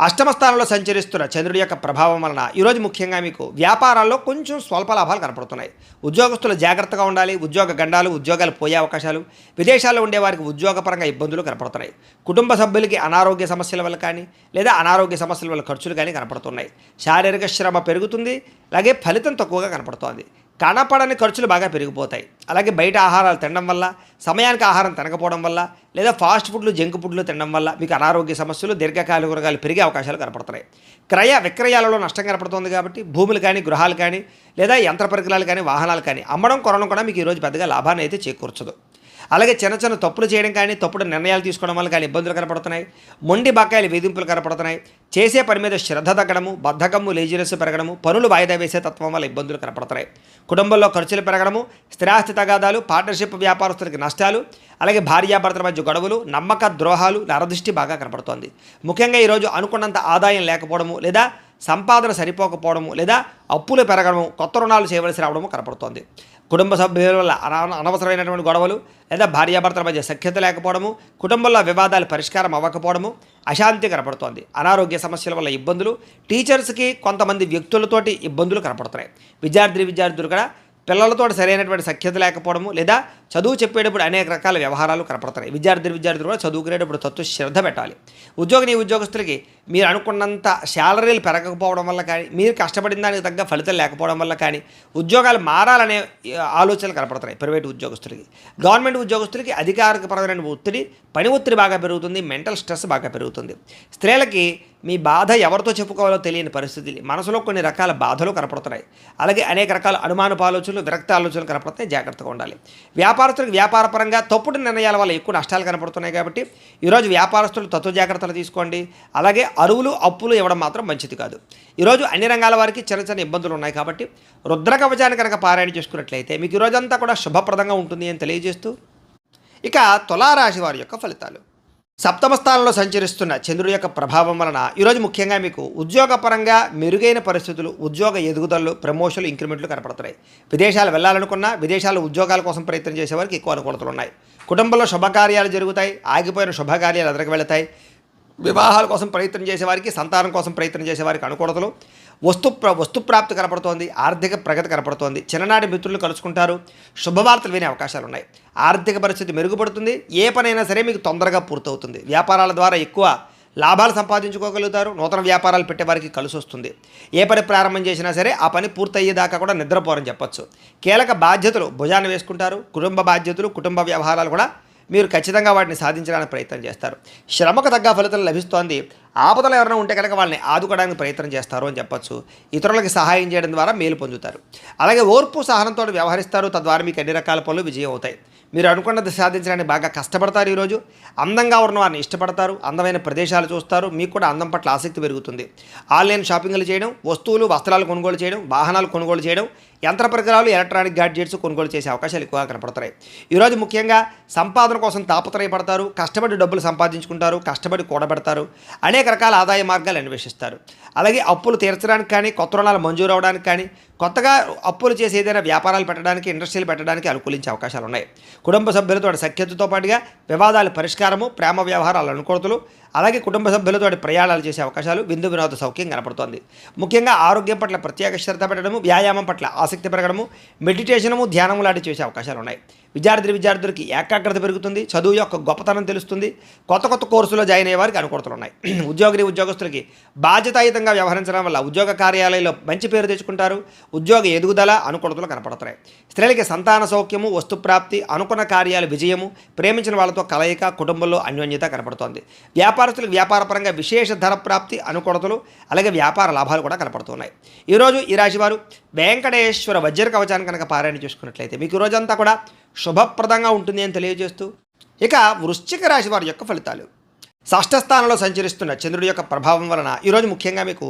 అష్టమ స్థానంలో సంచరిస్తున్న చంద్రుడి యొక్క ప్రభావం వలన ఈరోజు ముఖ్యంగా మీకు వ్యాపారాల్లో కొంచెం స్వల్ప లాభాలు కనపడుతున్నాయి. ఉద్యోగస్తులు జాగ్రత్తగా ఉండాలి. ఉద్యోగ గండాలు, ఉద్యోగాలు పోయే అవకాశాలు, విదేశాల్లో ఉండే వారికి ఉద్యోగపరంగా ఇబ్బందులు కనపడుతున్నాయి. కుటుంబ సభ్యులకి అనారోగ్య సమస్యల వల్ల కానీ, లేదా అనారోగ్య సమస్యల వల్ల ఖర్చులు కానీ కనపడుతున్నాయి. శారీరక శ్రమ పెరుగుతుంది. అలాగే ఫలితం తక్కువగా కనపడుతోంది. కనపడని ఖర్చులు బాగా పెరిగిపోతాయి. అలాగే బయట ఆహారాలు తినడం వల్ల, సమయానికి ఆహారం తినకపోవడం వల్ల, లేదా ఫాస్ట్ ఫుడ్లు, జంక్ ఫుడ్లు తినడం వల్ల మీకు అనారోగ్య సమస్యలు, దీర్ఘకాలిక రోగాలు పెరిగే అవకాశాలు కనపడుతున్నాయి. క్రయ విక్రయాలలో నష్టం కనపడుతుంది. కాబట్టి భూములు కానీ, గృహాలు కానీ, లేదా యంత్ర పరికరాలు కానీ, వాహనాలు కానీ అమ్మడం, కొనడం కూడా మీకు ఈరోజు పెద్దగా లాభాన్ని అయితే చేకూర్చదు. అలాగే చిన్న చిన్న తప్పులు చేయడం కానీ తప్పుడు నిర్ణయాలు తీసుకోవడం వల్ల కానీ ఇబ్బందులు కనపడుతున్నాయి. మొండి బకాయిలు వేధింపులు కనపడుతున్నాయి. చేసే పని మీద శ్రద్ధ తగ్గడము, బద్ధకము, లేజినెస్ పెరగడము, పనులు వాయిదా వేసే తత్వం వల్ల ఇబ్బందులు కనపడుతున్నాయి. కుటుంబంలో ఖర్చులు పెరగడము, స్థిరాస్తి తగాదాలు, పార్ట్నర్షిప్ వ్యాపారస్తులకి నష్టాలు, అలాగే భార్యాభర్తల మధ్య గొడవలు, నమ్మక ద్రోహాలు, నరదృష్టి బాగా కనపడుతోంది. ముఖ్యంగా ఈరోజు అనుకున్నంత ఆదాయం లేకపోవడము, లేదా సంపాదన సరిపోకపోవడము, లేదా అప్పులు పెరగడము, కొత్త రుణాలు చేయవలసి రావడము కనపడుతోంది. కుటుంబ సభ్యుల వల్ల అనవసరమైనటువంటి గొడవలు, లేదా భార్యాభర్తల మధ్య సఖ్యత లేకపోవడము, కుటుంబంలో వివాదాలు పరిష్కారం అవ్వకపోవడము, అశాంతి కనపడుతోంది. అనారోగ్య సమస్యల వల్ల ఇబ్బందులు, టీచర్స్కి కొంతమంది వ్యక్తులతోటి ఇబ్బందులు కనపడుతున్నాయి. విద్యార్థులు కూడా పిల్లలతో సరైనటువంటి సఖ్యత లేకపోవడము, లేదా చదువు చెప్పేటప్పుడు అనేక రకాల వ్యవహారాలు కనపడుతున్నాయి. విద్యార్థులు కూడా చదువుకునేటప్పుడు శ్రద్ధ పెట్టాలి. ఉద్యోగస్తులకి మీరు అనుకున్నంత శాలరీలు పెరగకపోవడం వల్ల కానీ, మీరు కష్టపడిన దానికి తగ్గ ఫలితం లేకపోవడం వల్ల కానీ, ఉద్యోగాలు మారాలనే ఆలోచనలు కనపడుతున్నాయి. ప్రైవేటు ఉద్యోగస్తులకి, గవర్నమెంట్ ఉద్యోగస్తులకి అధికారికపరమైన ఒత్తిడి, పని ఒత్తిడి బాగా పెరుగుతుంది. మెంటల్ స్ట్రెస్ బాగా పెరుగుతుంది. స్త్రీలకి మీ బాధ ఎవరితో చెప్పుకోవాలో తెలియని పరిస్థితి, మనసులో కొన్ని రకాల బాధలు కనపడుతున్నాయి. అలాగే అనేక రకాల అనుమానపు ఆలోచనలు, విరక్త ఆలోచనలు కనపడుతున్నాయి. జాగ్రత్తగా ఉండాలి. వ్యాపారస్తులకు వ్యాపారపరంగా తప్పుడు నిర్ణయాల వల్ల ఎక్కువ నష్టాలు కనపడుతున్నాయి. కాబట్టి ఈరోజు వ్యాపారస్తులు తత్వ జాగ్రత్తలు తీసుకోండి. అలాగే అరువులు, అప్పులు ఇవ్వడం మాత్రం మంచిది కాదు. ఈరోజు అన్ని రంగాల వారికి చిన్న చిన్న ఇబ్బందులు ఉన్నాయి. కాబట్టి రుద్రకవచాన్ని కనుక పారాయణ చేసుకున్నట్లయితే మీకు ఈరోజంతా కూడా శుభప్రదంగా ఉంటుంది అని తెలియజేస్తూ, ఇక తులారాశి వారి యొక్క ఫలితాలు. సప్తమ స్థానంలో సంచరిస్తున్న చంద్రుడి యొక్క ప్రభావం వలన ఈరోజు ముఖ్యంగా మీకు ఉద్యోగపరంగా మెరుగైన పరిస్థితులు, ఉద్యోగ ఎదుగుదలలు, ప్రమోషన్లు, ఇంక్రిమెంట్లు కనపడుతున్నాయి. విదేశాలు వెళ్ళాలనుకున్నా, విదేశాల్లో ఉద్యోగాల కోసం ప్రయత్నం చేసేవారికి ఎక్కువ అనుకూలతలు ఉన్నాయి. కుటుంబంలో శుభకార్యాలు జరుగుతాయి. ఆగిపోయిన శుభకార్యాలు ఎదురుకు వెళతాయి. వివాహాల కోసం ప్రయత్నం చేసేవారికి, సంతానం కోసం ప్రయత్నం చేసేవారికి అనుకూలతలు, వస్తుప్రాప్తి కనపడుతోంది. ఆర్థిక ప్రగతి కనపడుతోంది. చిన్ననాటి మిత్రులు కలుసుకుంటారు. శుభవార్తలు వినే అవకాశాలు ఉన్నాయి. ఆర్థిక పరిస్థితి మెరుగుపడుతుంది. ఏ పనైనా సరే మీకు తొందరగా పూర్తవుతుంది. వ్యాపారాల ద్వారా ఎక్కువ లాభాలు సంపాదించుకోగలుగుతారు. నూతన వ్యాపారాలు పెట్టేవారికి కలిసి వస్తుంది. ఏ పని ప్రారంభం చేసినా సరే ఆ పని పూర్తయ్యేదాకా కూడా నిద్రపోరని చెప్పచ్చు. కీలక బాధ్యతలు భుజాన్ని వేసుకుంటారు. కుటుంబ బాధ్యతలు, కుటుంబ వ్యవహారాలు కూడా మీరు ఖచ్చితంగా వాటిని సాధించడానికి ప్రయత్నం చేస్తారు. శ్రమకు తగ్గ ఫలితం లభిస్తోంది. ఆపదలు ఎవరైనా ఉంటే కనుక వాళ్ళని ఆదుకోవడానికి ప్రయత్నం చేస్తారు అని చెప్పొచ్చు. ఇతరులకు సహాయం చేయడం ద్వారా మేలు పొందుతారు. అలాగే ఓర్పు, సహనంతో వ్యవహరిస్తారు. తద్వారా మీకు అన్ని రకాల పనులు విజయం అవుతాయి. మీరు అనుకున్నది సాధించడానికి బాగా కష్టపడతారు. ఈరోజు అందంగా ఉన్న వారిని ఇష్టపడతారు. అందమైన ప్రదేశాలు చూస్తారు. మీకు కూడా అందం పట్ల ఆసక్తి పెరుగుతుంది. ఆన్లైన్ షాపింగ్లు చేయడం, వస్తువులు, వస్త్రాలు కొనుగోలు చేయడం, వాహనాలు కొనుగోలు చేయడం, యంత్ర పరికరాలు, ఎలక్ట్రానిక్ గ్యాడ్జెట్స్ కొనుగోలు చేసే అవకాశాలు ఎక్కువగా కనపడతాయి. ఈరోజు ముఖ్యంగా సంపాదన కోసం తాపత్రయపడతారు. కష్టపడి డబ్బులు సంపాదించుకుంటారు. కష్టపడి కూడబెడతారు. అనేక రకాల ఆదాయ మార్గాలు అన్వేషిస్తారు. అలాగే అప్పులు తీర్చడానికి కానీ, కొత్త రుణాలు మంజూరు అవడానికి కానీ, కొత్తగా అప్పులు చేసి ఏదైనా వ్యాపారాలు పెట్టడానికి, ఇండస్ట్రీలు పెట్టడానికి అనుకూలించే అవకాశాలు ఉన్నాయి. కుటుంబ సభ్యులతో సఖ్యతతో పాటుగా వివాదాల పరిష్కారము, ప్రేమ వ్యవహారాల అనుకూలతలు, అలాగే కుటుంబ సభ్యులతో ప్రయాణాలు చేసే అవకాశాలు, విందు వినోద సౌఖ్యం కనపడుతోంది. ముఖ్యంగా ఆరోగ్యం పట్ల ప్రత్యేక శ్రద్ధ పెట్టడము, వ్యాయామం పట్ల ఆసక్తి పెరగడము, మెడిటేషనము, ధ్యానము లాంటి చేసే అవకాశాలు ఉన్నాయి. విద్యార్థులకి ఏకాగ్రత పెరుగుతుంది. చదువు యొక్క గొప్పతనం తెలుస్తుంది. కొత్త కోర్సులో జాయిన్ అయ్యే వారికి అనుకూలతలు ఉన్నాయి. ఉద్యోగస్తులకి బాధ్యతాయుతంగా వ్యవహరించడం వల్ల ఉద్యోగ కార్యాలయంలో మంచి పేరు తెచ్చుకుంటారు. ఉద్యోగ ఎదుగుదల, అనుకూలతలు కనపడుతున్నాయి. స్త్రీలకి సంతాన సౌఖ్యము, వస్తుప్రాప్తి, అనుకున్న కార్యాలు విజయము, ప్రేమించిన వాళ్ళతో కలయిక, కుటుంబంలో అన్యోన్యత కనపడుతోంది. వ్యాపారస్తులకు వ్యాపారపరంగా విశేష ధర ప్రాప్తి, అనుకూలతలు, అలాగే వ్యాపార లాభాలు కూడా కనపడుతున్నాయి. ఈరోజు ఈ రాశివారు వెంకటేశ్వర వజ్ర కవచాన్ని కనుక పారాయణ చేసుకున్నట్లయితే మీకు రోజంతా కూడా శుభప్రదంగా ఉంటుంది అని తెలియజేస్తూ, ఇక వృశ్చిక రాశి వారి యొక్క ఫలితాలు. షష్ఠ స్థానంలో సంచరిస్తున్న చంద్రుడి యొక్క ప్రభావం వలన ఈరోజు ముఖ్యంగా మీకు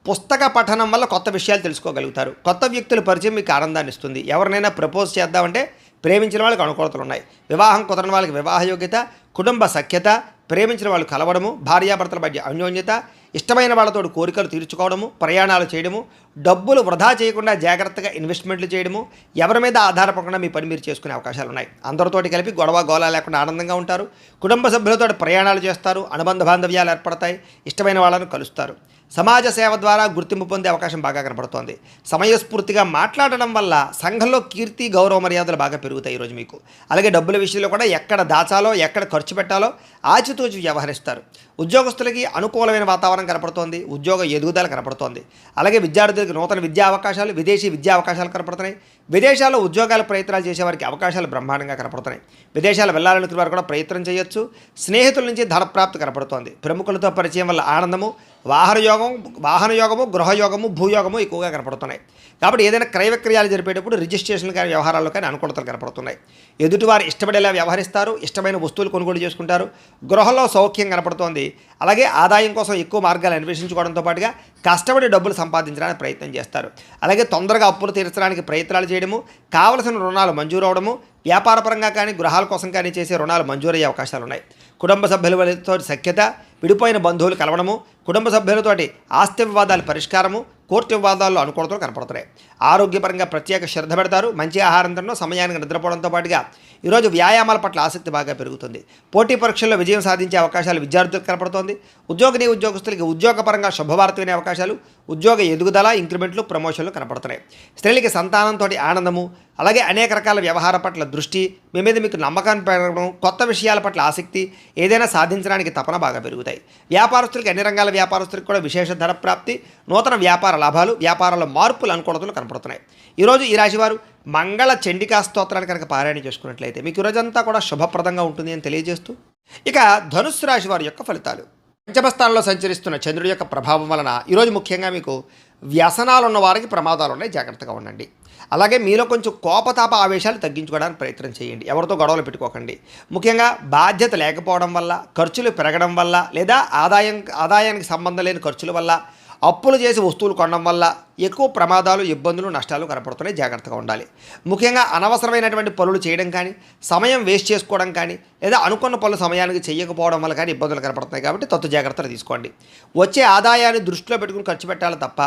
పుస్తక పఠనం వల్ల కొత్త విషయాలు తెలుసుకోగలుగుతారు. కొత్త వ్యక్తుల పరిచయం మీకు ఆనందాన్ని ఇస్తుంది. ఎవరినైనా ప్రపోజ్ చేద్దామంటే ప్రేమించిన వాళ్ళకి అనుకూలతలు ఉన్నాయి. వివాహం కుదరని వాళ్ళకి వివాహ యోగ్యత, కుటుంబ సఖ్యత, ప్రేమించిన వాళ్ళు కలవడము, భార్యాభర్తల మధ్య అన్యోన్యత, ఇష్టమైన వాళ్ళతో కోరికలు తీర్చుకోవడము, ప్రయాణాలు చేయడము, డబ్బులు వృధా చేయకుండా జాగ్రత్తగా ఇన్వెస్ట్మెంట్లు చేయడము, ఎవరి మీద ఆధారపడకుండా మీ పని మీరు చేసుకునే అవకాశాలు ఉన్నాయి. అందరితోటి కలిపి గొడవ గోళ లేకుండా ఆనందంగా ఉంటారు. కుటుంబ సభ్యులతో ప్రయాణాలు చేస్తారు. అనుబంధ బాంధవ్యాలు ఏర్పడతాయి. ఇష్టమైన వాళ్ళను కలుస్తారు. సమాజ సేవ ద్వారా గుర్తింపు పొందే అవకాశం బాగా కనపడుతోంది. సమయస్ఫూర్తిగా మాట్లాడడం వల్ల సంఘంలో కీర్తి, గౌరవ మర్యాదలు బాగా పెరుగుతాయి ఈరోజు మీకు. అలాగే డబ్బుల విషయంలో కూడా ఎక్కడ దాచాలో, ఎక్కడ ఖర్చు పెట్టాలో ఆచితూచి వ్యవహరిస్తారు. ఉద్యోగస్తులకి అనుకూలమైన వాతావరణం కనపడుతోంది. ఉద్యోగ ఎదుగుదల కనపడుతోంది. అలాగే విద్యార్థులకు నూతన విద్యా అవకాశాలు, విదేశీ విద్యా అవకాశాలు కనపడుతున్నాయి. విదేశాల్లో ఉద్యోగాల ప్రయత్నాలు చేసేవారికి అవకాశాలు బ్రహ్మాండంగా కనపడుతున్నాయి. విదేశాలు వెళ్ళాలనుకునే వారు కూడా ప్రయత్నం చేయొచ్చు. స్నేహితుల నుంచి ధనప్రాప్తి కనపడుతోంది. ప్రముఖులతో పరిచయం వల్ల ఆనందము, వాహన యోగము, గృహయోగము, భూయోగము ఎక్కువగా కనపడుతున్నాయి. కాబట్టి ఏదైనా క్రయ విక్రయాలు జరిపేటప్పుడు రిజిస్ట్రేషన్ కానీ వ్యవహారాల్లో కానీ అనుకూలతలు కనపడుతున్నాయి. ఎదుటివారు ఇష్టపడేలా వ్యవహరిస్తారు, ఇష్టమైన వస్తువులు కొనుగోలు చేసుకుంటారు, గృహంలో సౌఖ్యం కనపడుతోంది. అలాగే ఆదాయం కోసం ఎక్కువ మార్గాలు అన్వేషించుకోవడంతో పాటుగా కష్టపడి డబ్బులు సంపాదించడానికి ప్రయత్నం చేస్తారు. అలాగే తొందరగా అప్పులు తీర్చడానికి ప్రయత్నాలు చేయడము, కావలసిన రుణాలు మంజూరు అవడము, వ్యాపారపరంగా కానీ గృహాల కోసం కానీ చేసే రుణాలు మంజూరయ్యే అవకాశాలు ఉన్నాయి. కుటుంబ సభ్యులతో సఖ్యత, విడిపోయిన బంధువులు కలవడము, కుటుంబ సభ్యులతోటి ఆస్తి వివాదాల పరిష్కారము, కోర్టు వివాదాల్లో అనుకూలతలు కనపడుతున్నాయి. ఆరోగ్యపరంగా ప్రత్యేక శ్రద్ధ పెడతారు. మంచి ఆహారం తినడం, సమయానికి నిద్రపోవడంతో పాటుగా ఈరోజు వ్యాయామాల పట్ల ఆసక్తి బాగా పెరుగుతుంది. పోటీ పరీక్షల్లో విజయం సాధించే అవకాశాలు విద్యార్థులకు కనపడుతోంది. ఉద్యోగస్తులకి ఉద్యోగపరంగా శుభవార్త వినే అవకాశాలు, ఉద్యోగ ఎదుగుదల, ఇంక్రిమెంట్లు, ప్రమోషన్లు కనపడుతున్నాయి. స్త్రీలకి సంతానంతో ఆనందము, అలాగే అనేక రకాల వ్యవహార పట్ల దృష్టి, మీ మీద మీకు నమ్మకాన్ని పెరగడం, కొత్త విషయాల పట్ల ఆసక్తి, ఏదైనా సాధించడానికి తపన బాగా పెరుగుతాయి. వ్యాపారస్తులకి అన్ని రంగాల వ్యాపారస్తులకు కూడా విశేష ధర ప్రాప్తి, నూతన వ్యాపార లాభాలు, వ్యాపారాల్లో మార్పులు, అనుకూలతలు కనపడుతున్నాయి. ఈరోజు ఈ రాశివారు మంగళ చండికా స్తోత్రాన్ని కనుక పారాయణ చేసుకున్నట్లయితే మీకు ఈరోజంతా కూడా శుభప్రదంగా ఉంటుంది అని తెలియజేస్తూ, ఇక ధనుస్సు రాశి వారి యొక్క ఫలితాలు. పంచమ స్థానంలో సంచరిస్తున్న చంద్రుడి యొక్క ప్రభావం వలన ఈరోజు ముఖ్యంగా మీకు వ్యసనాలు ఉన్న వారికి ప్రమాదాలు ఉన్నాయి, జాగ్రత్తగా ఉండండి. అలాగే మీలో కొంచెం కోపతాప ఆవేశాలు తగ్గించుకోవడానికి ప్రయత్నం చేయండి. ఎవరితో గొడవలు పెట్టుకోకండి. ముఖ్యంగా బాధ్యత లేకపోవడం వల్ల, ఖర్చులు పెరగడం వల్ల, లేదా ఆదాయానికి సంబంధం లేని ఖర్చుల వల్ల, అప్పులు చేసి వస్తువులు కొనడం వల్ల ఎక్కువ ప్రమాదాలు, ఇబ్బందులు, నష్టాలు కనపడుతున్నాయి, జాగ్రత్తగా ఉండాలి. ముఖ్యంగా అనవసరమైనటువంటి పనులు చేయడం కానీ, సమయం వేస్ట్ చేసుకోవడం కానీ, లేదా అనుకున్న పనులు సమయానికి చేయకపోవడం వల్ల కానీ ఇబ్బందులు కనపడుతున్నాయి. కాబట్టి తత్తు జాగ్రత్తలు తీసుకోండి. వచ్చే ఆదాయాన్ని దృష్టిలో పెట్టుకుని ఖర్చు పెట్టాలి తప్ప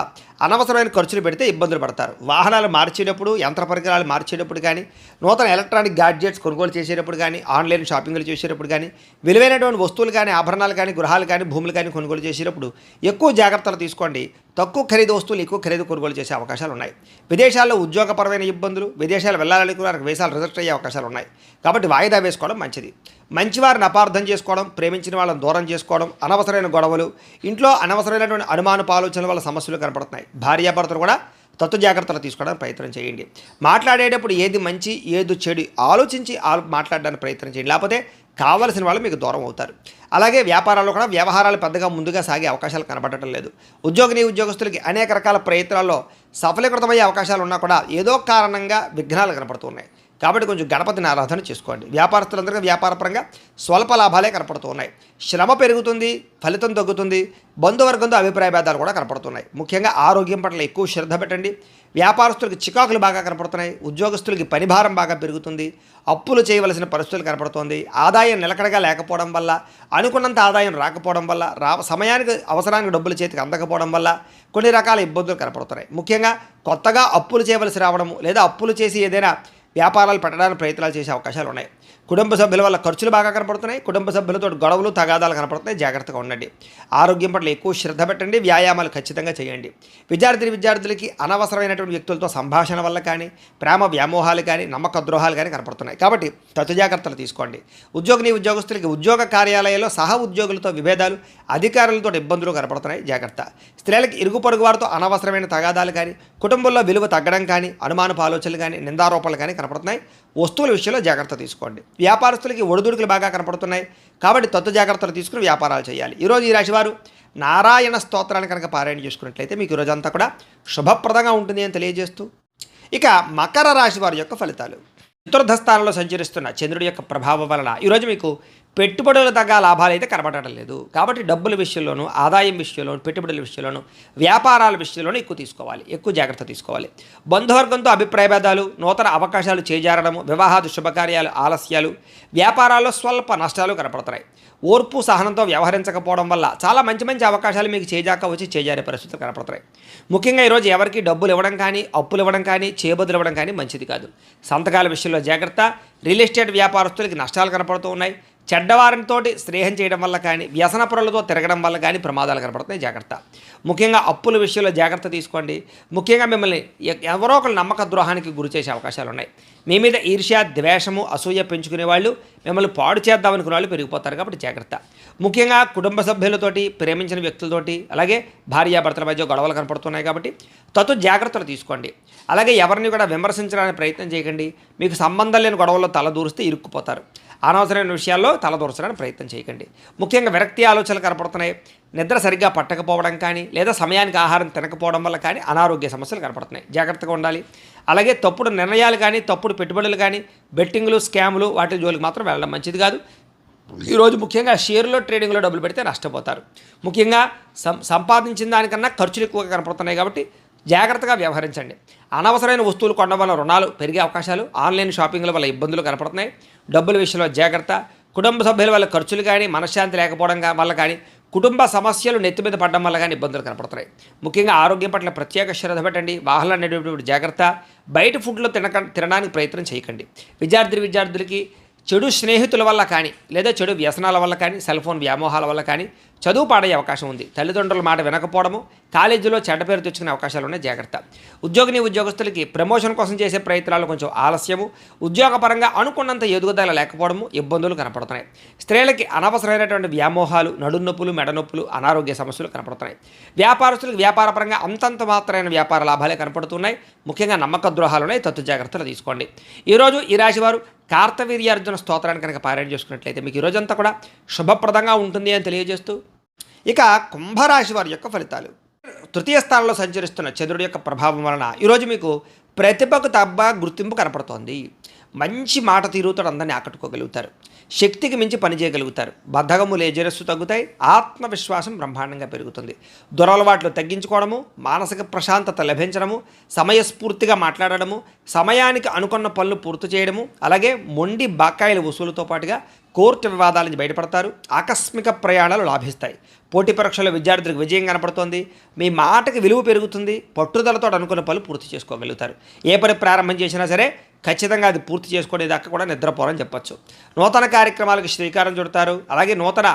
అనవసరమైన ఖర్చులు పెడితే ఇబ్బందులు పడతారు. వాహనాలు మార్చేటప్పుడు, యంత్ర పరికరాలు మార్చేటప్పుడు కానీ, నూతన ఎలక్ట్రానిక్ గ్యాడ్జెట్స్ కొనుగోలు చేసేటప్పుడు కానీ, ఆన్లైన్ షాపింగ్లు చేసేటప్పుడు కానీ, విలువైనటువంటి వస్తువులు కానీ, ఆభరణాలు కానీ, గృహాలు కానీ, భూములు కానీ కొనుగోలు చేసేటప్పుడు ఎక్కువ జాగ్రత్తలు తీసుకోండి. తక్కువ ఖరీదు వస్తువులు ఎక్కువ ఖరీదు కొనుగోలు చేసే అవకాశాలు ఉన్నాయి. విదేశాల్లో ఉద్యోగపరమైన ఇబ్బందులు, విదేశాలు వెళ్ళాలనుకున్న వీసాలు రిజెక్ట్ అయ్యే అవకాశాలు ఉన్నాయి. కాబట్టి వాయిదా వేసుకోవడం మంచిది. మంచివారిని అపార్థం చేసుకోవడం, ప్రేమించిన వాళ్ళని దూరం చేసుకోవడం, అనవసరమైన గొడవలు, ఇంట్లో అనవసరమైనటువంటి అనుమానపు ఆలోచనల వల్ల సమస్యలు కనపడుతున్నాయి. భార్యాభర్తలు కూడా తత్తు జాగ్రత్తలు తీసుకోవడానికి ప్రయత్నం చేయండి. మాట్లాడేటప్పుడు ఏది మంచి ఏది చెడు ఆలోచించి మాట్లాడడానికి ప్రయత్నం చేయండి. లేకపోతే కావలసిన వాళ్ళు మీకు దూరం అవుతారు. అలాగే వ్యాపారాల్లో కూడా వ్యవహారాలు పెద్దగా ముందుగా సాగే అవకాశాలు కనబడటం లేదు. ఉద్యోగస్తులకి అనేక రకాల ప్రయత్నాల్లో సఫలీకృతమయ్యే అవకాశాలు ఉన్నా కూడా ఏదో కారణంగా విఘ్నాలు కనపడుతున్నాయి. కాబట్టి కొంచెం గణపతిని ఆరాధన చేసుకోండి. వ్యాపారస్తులందరికీ వ్యాపారపరంగా స్వల్ప లాభాలే కనపడుతూ ఉన్నాయి. శ్రమ పెరుగుతుంది, ఫలితం తగ్గుతుంది. బంధువర్గంతో అభిప్రాయ భేదాలు కూడా కనపడుతున్నాయి. ముఖ్యంగా ఆరోగ్యం పట్ల ఎక్కువ శ్రద్ధ పెట్టండి. వ్యాపారస్తులకి చికాకులు బాగా కనపడుతున్నాయి. ఉద్యోగస్తులకి పనిభారం బాగా పెరుగుతుంది. అప్పులు చేయవలసిన పరిస్థితులు కనపడుతోంది. ఆదాయం నిలకడగా లేకపోవడం వల్ల, అనుకున్నంత ఆదాయం రాకపోవడం వల్ల, సమయానికి అవసరానికి డబ్బులు చేతికి అందకపోవడం వల్ల కొన్ని రకాల ఇబ్బందులు కనపడుతున్నాయి. ముఖ్యంగా కొత్తగా అప్పులు చేయవలసి రావడము, లేదా అప్పులు చేసి ఏదైనా వ్యాపారాలు పెట్టడానికి ప్రయత్నాలు చేసే అవకాశాలు ఉన్నాయి. కుటుంబ సభ్యుల వల్ల ఖర్చులు బాగా కనపడుతున్నాయి. కుటుంబ సభ్యులతో గొడవలు, తగాదాలు కనపడుతున్నాయి, జాగ్రత్తగా ఉండండి. ఆరోగ్యం పట్ల ఎక్కువ శ్రద్ధ పెట్టండి. వ్యాయామాలు ఖచ్చితంగా చేయండి. విద్యార్థులకి అనవసరమైనటువంటి వ్యక్తులతో సంభాషణ వల్ల కానీ, ప్రేమ వ్యామోహాలు కానీ, నమ్మక ద్రోహాలు కానీ కనపడుతున్నాయి. కాబట్టి తత్తు జాగ్రత్తలు తీసుకోండి. ఉద్యోగస్తులకి ఉద్యోగ కార్యాలయాల్లో సహ ఉద్యోగులతో విభేదాలు, అధికారులతో ఇబ్బందులు కనపడుతున్నాయి, జాగ్రత్త. స్త్రీలకి ఇరుగు పొరుగు వారితో అనవసరమైన తగాదాలు కానీ, కుటుంబంలో విలువ తగ్గడం కానీ, అనుమానపు ఆలోచనలు కానీ, నిందారోపణలు కానీ కనపడుతున్నాయి. వస్తువుల విషయంలో జాగ్రత్త తీసుకోండి. వ్యాపారస్తులకి ఒడిదుడుకులు బాగా కనపడుతున్నాయి. కాబట్టి తత్తు జాగ్రత్తలు తీసుకుని వ్యాపారాలు చేయాలి. ఈరోజు ఈ రాశివారు నారాయణ స్తోత్రాన్ని కనుక పారాయణ చేసుకున్నట్లయితే మీకు ఈరోజంతా కూడా శుభప్రదంగా ఉంటుంది అని తెలియజేస్తూ, ఇక మకర రాశి వారి యొక్క ఫలితాలు. చతుర్థ స్థానంలో సంచరిస్తున్న చంద్రుడి యొక్క ప్రభావం వలన ఈరోజు మీకు పెట్టుబడుల తగ్గ లాభాలు అయితే కనబడటం లేదు. కాబట్టి డబ్బుల విషయంలోనూ, ఆదాయం విషయంలోనూ, పెట్టుబడుల విషయంలోనూ, వ్యాపారాల విషయంలోనూ ఎక్కువ జాగ్రత్త తీసుకోవాలి. బంధువర్గంతో అభిప్రాయ భేదాలు, నూతన అవకాశాలు చేజారడము, వివాహాది శుభకార్యాలు ఆలస్యాలు, వ్యాపారాల్లో స్వల్ప నష్టాలు కనపడుతున్నాయి. ఓర్పు సహనంతో వ్యవహరించకపోవడం వల్ల చాలా మంచి అవకాశాలు మీకు చేజారే పరిస్థితులు కనపడుతున్నాయి. ముఖ్యంగా ఈరోజు ఎవరికి డబ్బులు ఇవ్వడం కానీ, అప్పులు ఇవ్వడం కానీ, చేబదులు ఇవ్వడం కానీ మంచిది కాదు. సంతకాల విషయంలో జాగ్రత్త. రియల్ ఎస్టేట్ వ్యాపారస్తులకి నష్టాలు కనపడుతూ ఉన్నాయి. చెడ్డవారితో స్నేహం చేయడం వల్ల కానీ, వ్యసన పొరలతో తిరగడం వల్ల కానీ ప్రమాదాలు కనపడుతున్నాయి, జాగ్రత్త. ముఖ్యంగా అప్పుల విషయంలో జాగ్రత్త తీసుకోండి. ముఖ్యంగా మిమ్మల్ని ఎవరో ఒకరు నమ్మక ద్రోహానికి గురి చేసే అవకాశాలు ఉన్నాయి. మీ మీద ఈర్ష్య, ద్వేషము, అసూయ పెంచుకునే వాళ్ళు, మిమ్మల్ని పాడు చేద్దామనుకునే వాళ్ళు పెరిగిపోతారు. కాబట్టి జాగ్రత్త. ముఖ్యంగా కుటుంబ సభ్యులతోటి, ప్రేమించిన వ్యక్తులతోటి, అలాగే భార్యాభర్తల మధ్య గొడవలు కనపడుతున్నాయి. కాబట్టి తత్తు జాగ్రత్తలు తీసుకోండి. అలాగే ఎవరిని కూడా విమర్శించడానికి ప్రయత్నం చేయకండి. మీకు సంబంధం లేని గొడవల్లో తల దూరిస్తే ఇరుక్కుపోతారు. అనవసరమైన విషయాల్లో తలదూర్చడానికి ప్రయత్నం చేయకండి. ముఖ్యంగా విరక్తి ఆలోచనలు కనపడుతున్నాయి. నిద్ర సరిగ్గా పట్టకపోవడం కానీ లేదా సమయానికి ఆహారం తినకపోవడం వల్ల కానీ అనారోగ్య సమస్యలు కనపడుతున్నాయి. జాగ్రత్తగా ఉండాలి. అలాగే తప్పుడు నిర్ణయాలు కానీ తప్పుడు పెట్టుబడులు కానీ బెట్టింగ్లు స్కాములు వాటి జోలికి మాత్రం వెళ్ళడం మంచిది కాదు. ఈరోజు ముఖ్యంగా షేర్లో ట్రేడింగ్లో డబ్బులు పెడితే నష్టపోతారు. ముఖ్యంగా సంపాదించిన దానికన్నా ఖర్చులు ఎక్కువగా కనపడుతున్నాయి కాబట్టి జాగ్రత్తగా వ్యవహరించండి. అనవసరమైన వస్తువులు కొనడం వల్ల రుణాలు పెరిగే అవకాశాలు, ఆన్లైన్ షాపింగ్ల వల్ల ఇబ్బందులు కనపడుతున్నాయి. డబ్బుల విషయంలో జాగ్రత్త. కుటుంబ సభ్యుల వల్ల ఖర్చులు కానీ మనశ్శాంతి లేకపోవడం వల్ల కానీ కుటుంబ సమస్యలు నెత్తి మీద పడడం వల్ల కానీ ఇబ్బందులు కనపడుతున్నాయి. ముఖ్యంగా ఆరోగ్యం పట్ల ప్రత్యేక శ్రద్ధ పెట్టండి. వాహనాలు నడిపేటప్పుడు జాగ్రత్త. బయట ఫుడ్లో తినడానికి ప్రయత్నం చేయకండి. విద్యార్థులకి చెడు స్నేహితుల వల్ల కానీ లేదా చెడు వ్యసనాల వల్ల కానీ సెల్ ఫోన్ వ్యామోహాల వల్ల కానీ చదువు పాడయ్యే అవకాశం ఉంది. తల్లిదండ్రుల మాట వినకపోవడము, కాలేజీలో చెడ్డ పేరు తెచ్చుకునే అవకాశాలు ఉన్నాయి. జాగ్రత్త. ఉద్యోగస్తులకి ప్రమోషన్ కోసం చేసే ప్రయత్నాలు కొంచెం ఆలస్యము, ఉద్యోగపరంగా అనుకున్నంత ఎదుగుదల లేకపోవడము ఇబ్బందులు కనపడుతున్నాయి. స్త్రీలకి అనవసరమైనటువంటి వ్యామోహాలు, నడునొప్పులు, మెడనొప్పులు, అనారోగ్య సమస్యలు కనపడుతున్నాయి. వ్యాపారస్తులకు వ్యాపారపరంగా అంతంత మాత్రమైన వ్యాపార లాభాలే కనపడుతున్నాయి. ముఖ్యంగా నమ్మక ద్రోహాలు ఉన్నాయి. తత్తు జాగ్రత్తలు తీసుకోండి. ఈరోజు ఈ రాశివారు కార్తవీర్యార్జున స్తోత్రాన్ని కనుక పారాయణ చేసుకున్నట్లయితే మీకు ఈరోజంతా కూడా శుభప్రదంగా ఉంటుంది అని తెలియజేస్తూ, ఇక కుంభరాశి వారి యొక్క ఫలితాలు. తృతీయ స్థానంలో సంచరిస్తున్న చంద్రుడి యొక్క ప్రభావం వలన ఈరోజు మీకు ప్రతిభకు తగ్గ గుర్తింపు కనపడుతోంది. మంచి మాట తీరుతో అందరినీ ఆకట్టుకోగలుగుతారు. శక్తికి మించి పనిచేయగలుగుతారు. బద్ధకము లేజరస్సు తగ్గుతాయి. ఆత్మవిశ్వాసం బ్రహ్మాండంగా పెరుగుతుంది. దురలవాట్లు తగ్గించుకోవడము, మానసిక ప్రశాంతత లభించడము, సమయస్ఫూర్తిగా మాట్లాడడము, సమయానికి అనుకున్న పనులు పూర్తి చేయడము, అలాగే మొండి బకాయిల వసూలుతో పాటుగా కోర్టు వివాదాల నుంచి బయటపడతారు. ఆకస్మిక ప్రయాణాలు లాభిస్తాయి. పోటీ పరీక్షల్లో విద్యార్థులకు విజయం కనపడుతోంది. మీ మాటకి విలువ పెరుగుతుంది. పట్టుదలతో అనుకున్న పనులు పూర్తి చేసుకోగలుగుతారు. ఏ పని ప్రారంభం చేసినా సరే ఖచ్చితంగా అది పూర్తి చేసుకునేదాకా కూడా నిద్రపోరని చెప్పచ్చు. నూతన కార్యక్రమాలకు శ్రీకారం చుడతారు. అలాగే నూతన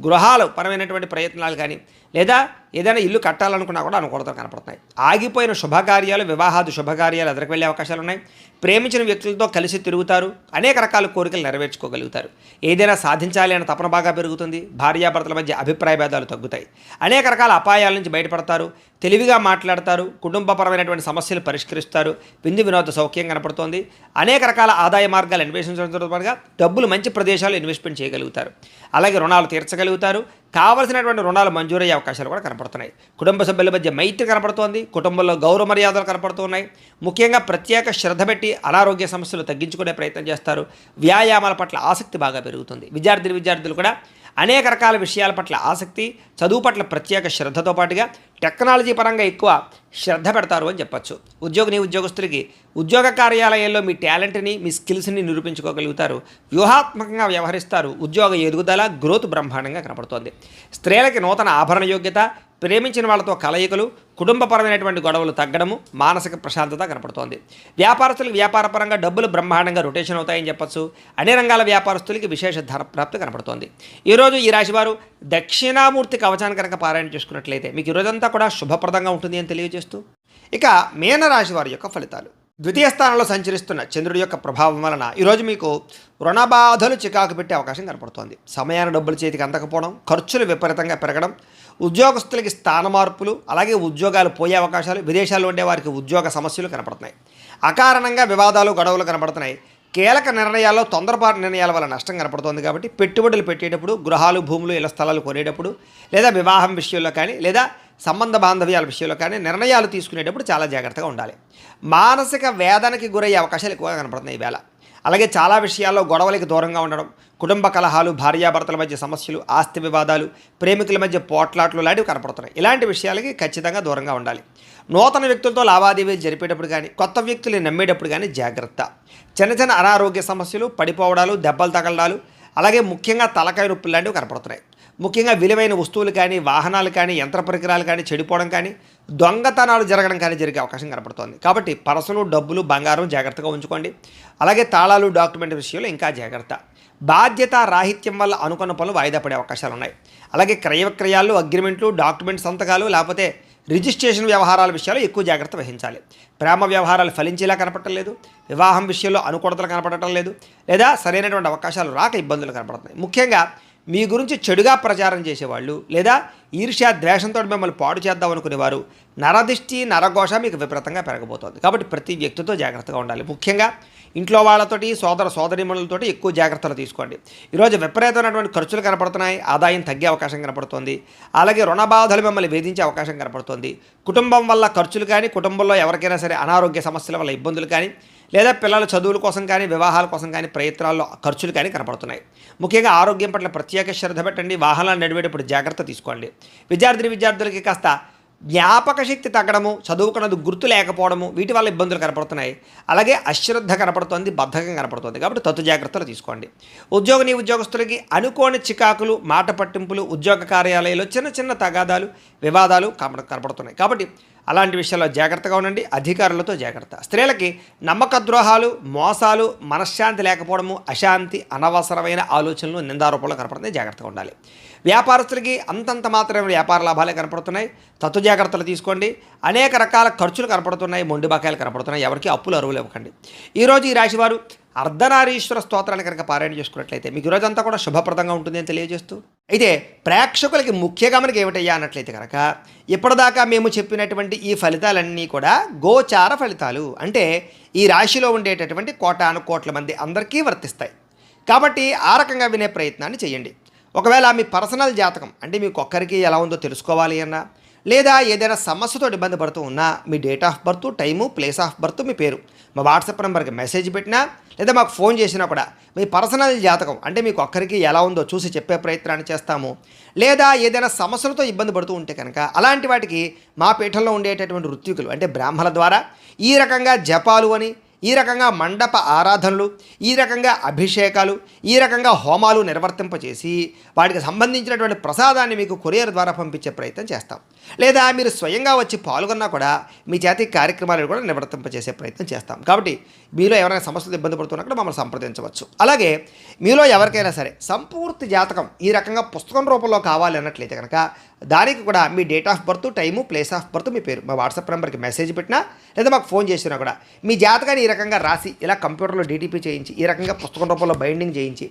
గృహాలు పరమైనటువంటి ప్రయత్నాలు కానీ లేదా ఏదైనా ఇల్లు కట్టాలనుకున్నా కూడా అనుకూలతలు కనపడుతున్నాయి. ఆగిపోయిన శుభకార్యాలు, వివాహాది శుభకార్యాలు ఎదురుకు వెళ్ళే అవకాశాలు ఉన్నాయి. ప్రేమించిన వ్యక్తులతో కలిసి తిరుగుతారు. అనేక రకాల కోరికలు నెరవేర్చుకోగలుగుతారు. ఏదైనా సాధించాలి అనే తపన బాగా పెరుగుతుంది. భార్యాభర్తల మధ్య అభిప్రాయ భేదాలు తగ్గుతాయి. అనేక రకాల అపాయాల నుంచి బయటపడతారు. తెలివిగా మాట్లాడతారు. కుటుంబపరమైనటువంటి సమస్యలు పరిష్కరిస్తారు. విందు వినోద సౌఖ్యం కనపడుతోంది. అనేక రకాల ఆదాయ మార్గాలు అన్వేషించడంతో పాటుగా డబ్బులు మంచి ప్రదేశాలు ఇన్వెస్ట్మెంట్ చేయగలుగుతారు. అలాగే రుణాలు తీర్చగలుగుతారు. కావలసినటువంటి రుణాలు మంజూరయ్యే అవకాశాలు కూడా కనపడుతున్నాయి. కుటుంబ సభ్యుల మధ్య మైత్రి కనపడుతోంది. కుటుంబంలో గౌరవ మర్యాదలు కనపడుతున్నాయి. ముఖ్యంగా ప్రత్యేక శ్రద్ధ పెట్టి అనారోగ్య సమస్యలు తగ్గించుకునే ప్రయత్నం చేస్తారు. వ్యాయామాల పట్ల ఆసక్తి బాగా పెరుగుతుంది. విద్యార్థులు కూడా అనేక రకాల విషయాల పట్ల ఆసక్తి, చదువు పట్ల ప్రత్యేక శ్రద్ధతో పాటుగా టెక్నాలజీ పరంగా ఎక్కువ శ్రద్ధ పెడతారు అని చెప్పచ్చు. ఉద్యోగస్తులకి ఉద్యోగ కార్యాలయాల్లో మీ టాలెంట్ని, మీ స్కిల్స్ని నిరూపించుకోగలుగుతారు. వ్యూహాత్మకంగా వ్యవహరిస్తారు. ఉద్యోగ ఎదుగుదల, గ్రోత్ బ్రహ్మాండంగా కనపడుతోంది. స్త్రీలకి నూతన ఆభరణ యోగ్యత, ప్రేమించిన వాళ్ళతో కలయికలు, కుటుంబపరమైనటువంటి గొడవలు తగ్గడము, మానసిక ప్రశాంతత కనపడుతోంది. వ్యాపారస్తులకు వ్యాపారపరంగా డబ్బులు బ్రహ్మాండంగా రొటేషన్ అవుతాయని చెప్పచ్చు. అన్ని రంగాల వ్యాపారస్తులకి విశేష ధన ప్రాప్తి కనపడుతోంది. ఈరోజు ఈ రాశివారు దక్షిణామూర్తి కవచాన్ని కనుక పారాయణ చేసుకున్నట్లయితే మీకు ఈరోజంతా కూడా శుభప్రదంగా ఉంటుంది అని తెలియజేస్తూ, ఇక మీనరాశి వారి యొక్క ఫలితాలు. ద్వితీయ స్థానంలో సంచరిస్తున్న చంద్రుడి యొక్క ప్రభావం వలన ఈరోజు మీకు రుణబాధలు చికాకు పెట్టే అవకాశం కనపడుతోంది. సమయాన్ని డబ్బులు చేతికి అందకపోవడం, ఖర్చులు విపరీతంగా పెరగడం, ఉద్యోగస్తులకి స్థాన మార్పులు, అలాగే ఉద్యోగాలు పోయే అవకాశాలు, విదేశాల్లో ఉండే వారికి ఉద్యోగ సమస్యలు కనపడుతున్నాయి. అకారణంగా వివాదాలు, గొడవలు కనపడుతున్నాయి. కీలక నిర్ణయాల్లో తొందరపాటు నిర్ణయాల వల్ల నష్టం కనపడుతోంది. కాబట్టి పెట్టుబడులు పెట్టేటప్పుడు, గృహాలు, భూములు, ఇళ్ల స్థలాలు కొనేటప్పుడు, లేదా వివాహం విషయంలో కానీ లేదా సంబంధ బాంధవ్యాల విషయంలో కానీ నిర్ణయాలు తీసుకునేటప్పుడు చాలా జాగ్రత్తగా ఉండాలి. మానసిక వేదనకి గురయ్యే అవకాశాలు ఎక్కువగా కనపడుతున్నాయి ఈవేళ. అలాగే చాలా విషయాల్లో గొడవలకి దూరంగా ఉండడం, కుటుంబ కలహాలు, భార్యాభర్తల మధ్య సమస్యలు, ఆస్తి వివాదాలు, ప్రేమికుల మధ్య పోట్లాట్లు లాంటివి కనపడుతున్నాయి. ఇలాంటి విషయాలకి ఖచ్చితంగా దూరంగా ఉండాలి. నూతన వ్యక్తులతో లావాదేవీలు జరిపేటప్పుడు కానీ కొత్త వ్యక్తులు నమ్మేటప్పుడు కానీ జాగ్రత్త. చిన్న అనారోగ్య సమస్యలు, పడిపోవడాలు, దెబ్బలు తగలడాలు, అలాగే ముఖ్యంగా తలకాయ నొప్పులు లాంటివి కనపడుతున్నాయి. ముఖ్యంగా విలువైన వస్తువులు కానీ, వాహనాలు కానీ, యంత్ర పరికరాలు కానీ చెడిపోవడం కానీ, దొంగతనాలు జరగడం కానీ జరిగే అవకాశం కనపడుతోంది. కాబట్టి పర్సులు, డబ్బులు, బంగారం జాగ్రత్తగా ఉంచుకోండి. అలాగే తాళాలు, డాక్యుమెంట్ విషయంలో ఇంకా జాగ్రత్త. బాధ్యత రాహిత్యం వల్ల అనుకున్న పనులు వాయిదా పడే అవకాశాలు ఉన్నాయి. అలాగే క్రయ విక్రయాలు, అగ్రిమెంట్లు, డాక్యుమెంట్ సంతకాలు, లేకపోతే రిజిస్ట్రేషన్ వ్యవహారాల విషయాలు ఎక్కువ జాగ్రత్త వహించాలి. ప్రేమ వ్యవహారాలు ఫలించేలా కనపడటం లేదు. వివాహం విషయంలో అనుకూలతలు కనపడటం లేదు. లేదా సరైనటువంటి అవకాశాలు రాక ఇబ్బందులు కనపడుతున్నాయి. ముఖ్యంగా మీ గురించి చెడుగా ప్రచారం చేసేవాళ్ళు లేదా ఈర్ష్య ద్వేషంతో మిమ్మల్ని పాడు చేద్దాం అనుకునేవారు నరదిష్టి నరఘోష మీకు విపరీతంగా పెరగబోతోంది. కాబట్టి ప్రతి వ్యక్తితో జాగ్రత్తగా ఉండాలి. ముఖ్యంగా ఇంట్లో వాళ్ళతోటి సోదర సోదరీమణులతోటి ఎక్కువ జాగ్రత్తలు తీసుకోండి. ఈరోజు విపరీతమైనటువంటి ఖర్చులు కనపడుతున్నాయి, ఆదాయం తగ్గే అవకాశం కనపడుతోంది. అలాగే రుణ బాధలు మిమ్మల్ని వేధించే అవకాశం కనపడుతోంది. కుటుంబం వల్ల ఖర్చులు కానీ, కుటుంబంలో ఎవరికైనా సరే అనారోగ్య సమస్యల వల్ల ఇబ్బందులు కానీ, లేదా పిల్లల చదువుల కోసం కానీ, వివాహాల కోసం కానీ ప్రయత్నాల్లో ఖర్చులు కానీ కనపడుతున్నాయి. ముఖ్యంగా ఆరోగ్యం పట్ల ప్రత్యేక శ్రద్ధ పెట్టండి. వాహనాలు నడిపేటప్పుడు జాగ్రత్త తీసుకోండి. విద్యార్థులకి కాస్త జ్ఞాపక శక్తి తగ్గడము, చదువుకున్నది గుర్తు లేకపోవడము, వీటి వల్ల ఇబ్బందులు కనపడుతున్నాయి. అలాగే అశ్రద్ధ కనపడుతోంది, బద్ధకం కనపడుతుంది. కాబట్టి తత్తు జాగ్రత్తలు తీసుకోండి. ఉద్యోగస్తులకి అనుకోని చికాకులు, మాట పట్టింపులు, ఉద్యోగ కార్యాలయాల్లో చిన్న చిన్న తగాదాలు, వివాదాలు కనపడుతున్నాయి. కాబట్టి అలాంటి విషయాల్లో జాగ్రత్తగా ఉండండి. అధికారులతో జాగ్రత్త. స్త్రీలకి నమ్మక ద్రోహాలు, మోసాలు, మనశ్శాంతి లేకపోవడము, అశాంతి, అనవసరమైన ఆలోచనలు, నిందారోపణలు కనపడుతున్నాయి. జాగ్రత్తగా ఉండాలి. వ్యాపారస్తులకి అంతంత మాత్రమే వ్యాపార లాభాలే కనపడుతున్నాయి. తత్తు జాగ్రత్తలు తీసుకోండి. అనేక రకాల ఖర్చులు కనపడుతున్నాయి, మొండి బకాయిలు కనపడుతున్నాయి. ఎవరికి అప్పులు అరువులు ఇవ్వకండి. ఈరోజు ఈ రాశివారు అర్ధనారీశ్వర స్తోత్రాన్ని కనుక పారాయణ చేసుకున్నట్లయితే మీకు ఈరోజంతా కూడా శుభప్రదంగా ఉంటుంది అని తెలియజేస్తూ, అయితే ప్రేక్షకులకి ముఖ్య గమనిక ఏమిటయ్యా అన్నట్లయితే కనుక ఇప్పటిదాకా మేము చెప్పినటువంటి ఈ ఫలితాలన్నీ కూడా గోచార ఫలితాలు. అంటే ఈ రాశిలో ఉండేటటువంటి కోటాను కోట్ల మంది అందరికీ వర్తిస్తాయి. కాబట్టి ఆ రకంగా వినే ప్రయత్నాన్ని చేయండి. ఒకవేళ మీ పర్సనల్ జాతకం అంటే మీకు ఒక్కరికి ఎలా ఉందో తెలుసుకోవాలి అన్నా, లేదా ఏదైనా సమస్యతో ఇబ్బంది పడుతూ ఉన్నా మీ date of birth, time, place of birth, మీ పేరు మా వాట్సాప్ నెంబర్కి మెసేజ్ పెట్టినా లేదా మాకు ఫోన్ చేసినా కూడా మీ పర్సనల్ జాతకం అంటే మీకు ఒక్కరికి ఎలా ఉందో చూసి చెప్పే ప్రయత్నాన్ని చేస్తాము. లేదా ఏదైనా సమస్యలతో ఇబ్బంది పడుతూ ఉంటే కనుక అలాంటి వాటికి మా పీఠంలో ఉండేటటువంటి ఋత్వికులు అంటే బ్రాహ్మణుల ద్వారా ఈ రకంగా జపాలు అని, ఈ రకంగా మండప ఆరాధనలు, ఈ రకంగా అభిషేకాలు, ఈ రకంగా హోమాలు నిర్వర్తింపచేసి వాటికి సంబంధించినటువంటి ప్రసాదాన్ని మీకు కొరియర్ ద్వారా పంపించే ప్రయత్నం చేస్తాం. లేదా మీరు స్వయంగా వచ్చి పాల్గొన్నా కూడా మీ చేతి కార్యక్రమాలను కూడా నిర్వర్తింపచేసే ప్రయత్నం చేస్తాం. కాబట్టి మీలో ఎవరైనా సమస్యలు ఇబ్బంది పడుతున్నా కూడా మమ్మల్ని సంప్రదించవచ్చు. అలాగే మీలో ఎవరికైనా సరే సంపూర్తి జాతకం ఈ రకంగా పుస్తకం రూపంలో కావాలి అన్నట్లయితే కనుక దానికి కూడా మీ date of birth, time, place of birth, మీ పేరు మా వాట్సాప్ నెంబర్కి మెసేజ్ పెట్టినా లేదా మాకు ఫోన్ చేసినా కూడా మీ జాతకాన్ని ఈ రకంగా రాసి ఇలా కంప్యూటర్లో డీటీపీ చేయించి ఈ రకంగా పుస్తకం రూపంలో బైండింగ్ చేయించి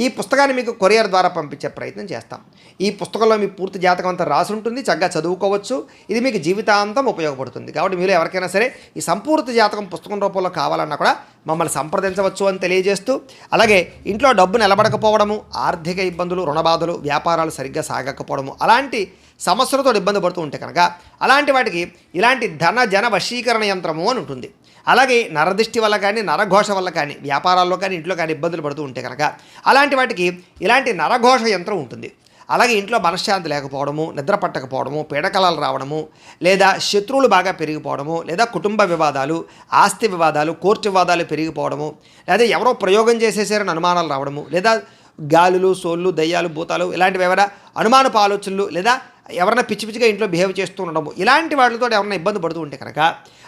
ఈ పుస్తకాన్ని మీకు కొరియర్ ద్వారా పంపించే ప్రయత్నం చేస్తాం. ఈ పుస్తకంలో మీ పూర్తి జాతకం అంతా రాసి ఉంటుంది, చక్కగా చదువుకోవచ్చు. ఇది మీకు జీవితాంతం ఉపయోగపడుతుంది. కాబట్టి మీరు ఎవరికైనా సరే ఈ సంపూర్తి జాతకం పుస్తకం రూపంలో కావాలన్నా కూడా మమ్మల్ని సంప్రదించవచ్చు అని తెలియజేస్తూ, అలాగే ఇంట్లో డబ్బు నిలబడకపోవడము, ఆర్థిక ఇబ్బందులు, రుణబాధలు, వ్యాపారాలు సరిగ్గా సాగకపోవడము, అలాంటి సమస్యలతో ఇబ్బంది పడుతూ ఉంటే కనుక అలాంటి వాటికి ఇలాంటి ధన జన వశీకరణ యంత్రము అని ఉంటుంది. అలాగే నరదిష్టి వల్ల కానీ, నరఘోష వల్ల కానీ, వ్యాపారాల్లో కానీ, ఇంట్లో కానీ ఇబ్బందులు పడుతూ ఉంటే కనుక అలాంటి వాటికి ఇలాంటి నరఘోష యంత్రం ఉంటుంది. అలాగే ఇంట్లో మనశ్శాంతి లేకపోవడము, నిద్ర పట్టకపోవడము, పీడకలాలు రావడము, లేదా శత్రువులు బాగా పెరిగిపోవడము, లేదా కుటుంబ వివాదాలు, ఆస్తి వివాదాలు, కోర్టు వివాదాలు పెరిగిపోవడము, లేదా ఎవరో ప్రయోగం చేసేసారని అనుమానాలు రావడము, లేదా గాలులు, సోళ్ళు, దయ్యాలు, భూతాలు ఇలాంటివి ఎవరైనా అనుమానపు ఆలోచనలు, లేదా ఎవరైనా పిచ్చి పిచ్చిగా ఇంట్లో బిహేవ్ చేస్తూ ఉండడము, ఇలాంటి వాటితో ఎవరైనా ఇబ్బంది పడుతూ ఉంటే కనుక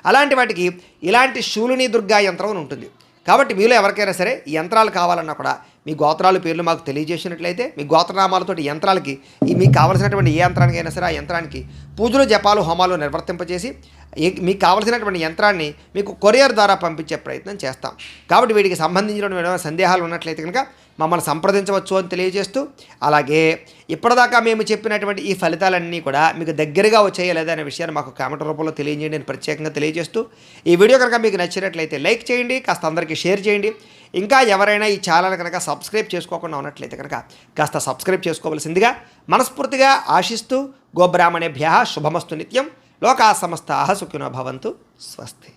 అలాంటి వాటికి ఇలాంటి శూలిని దుర్గా యంత్రం అని ఉంటుంది. కాబట్టి మీలో ఎవరికైనా సరే ఈ యంత్రాలు కావాలన్నా కూడా మీ గోత్రాల పేర్లు మాకు తెలియజేసినట్లయితే మీ గోత్రనామాలతో యంత్రాలకి మీకు కావలసినటువంటి ఏ యంత్రానికైనా సరే ఆ యంత్రానికి పూజలు, జపాలు, హోమాలు నిర్వర్తింపజేసి మీకు కావలసినటువంటి యంత్రాన్ని మీకు కొరియర్ ద్వారా పంపించే ప్రయత్నం చేస్తాం. కాబట్టి వీటికి సంబంధించినటువంటి ఏమైనా సందేహాలు ఉన్నట్లయితే కనుక మమ్మల్ని సంప్రదించవచ్చు అని తెలియజేస్తూ, అలాగే ఇప్పటిదాకా మేము చెప్పినటువంటి ఈ ఫలితాలన్నీ కూడా మీకు దగ్గరగా వచ్చాయా లేదా అనే విషయాన్ని మాకు కామెంట్ రూపంలో తెలియజేయండి అని ప్రత్యేకంగా తెలియజేస్తూ, ఈ వీడియో కనుక మీకు నచ్చినట్లయితే లైక్ చేయండి, కాస్త అందరికీ షేర్ చేయండి. ఇంకా ఎవరైనా ఈ ఛానల్ కనుక సబ్స్క్రైబ్ చేసుకోకుండా ఉన్నట్లయితే కనుక కాస్త సబ్స్క్రైబ్ చేసుకోవాల్సిందిగా మనస్ఫూర్తిగా ఆశిస్తూ, గోబ్రాహ్మణేభ్యః శుభమస్తు నిత్యం, లోకా సమస్తాః సుఖినో భవంతు, స్వస్తి.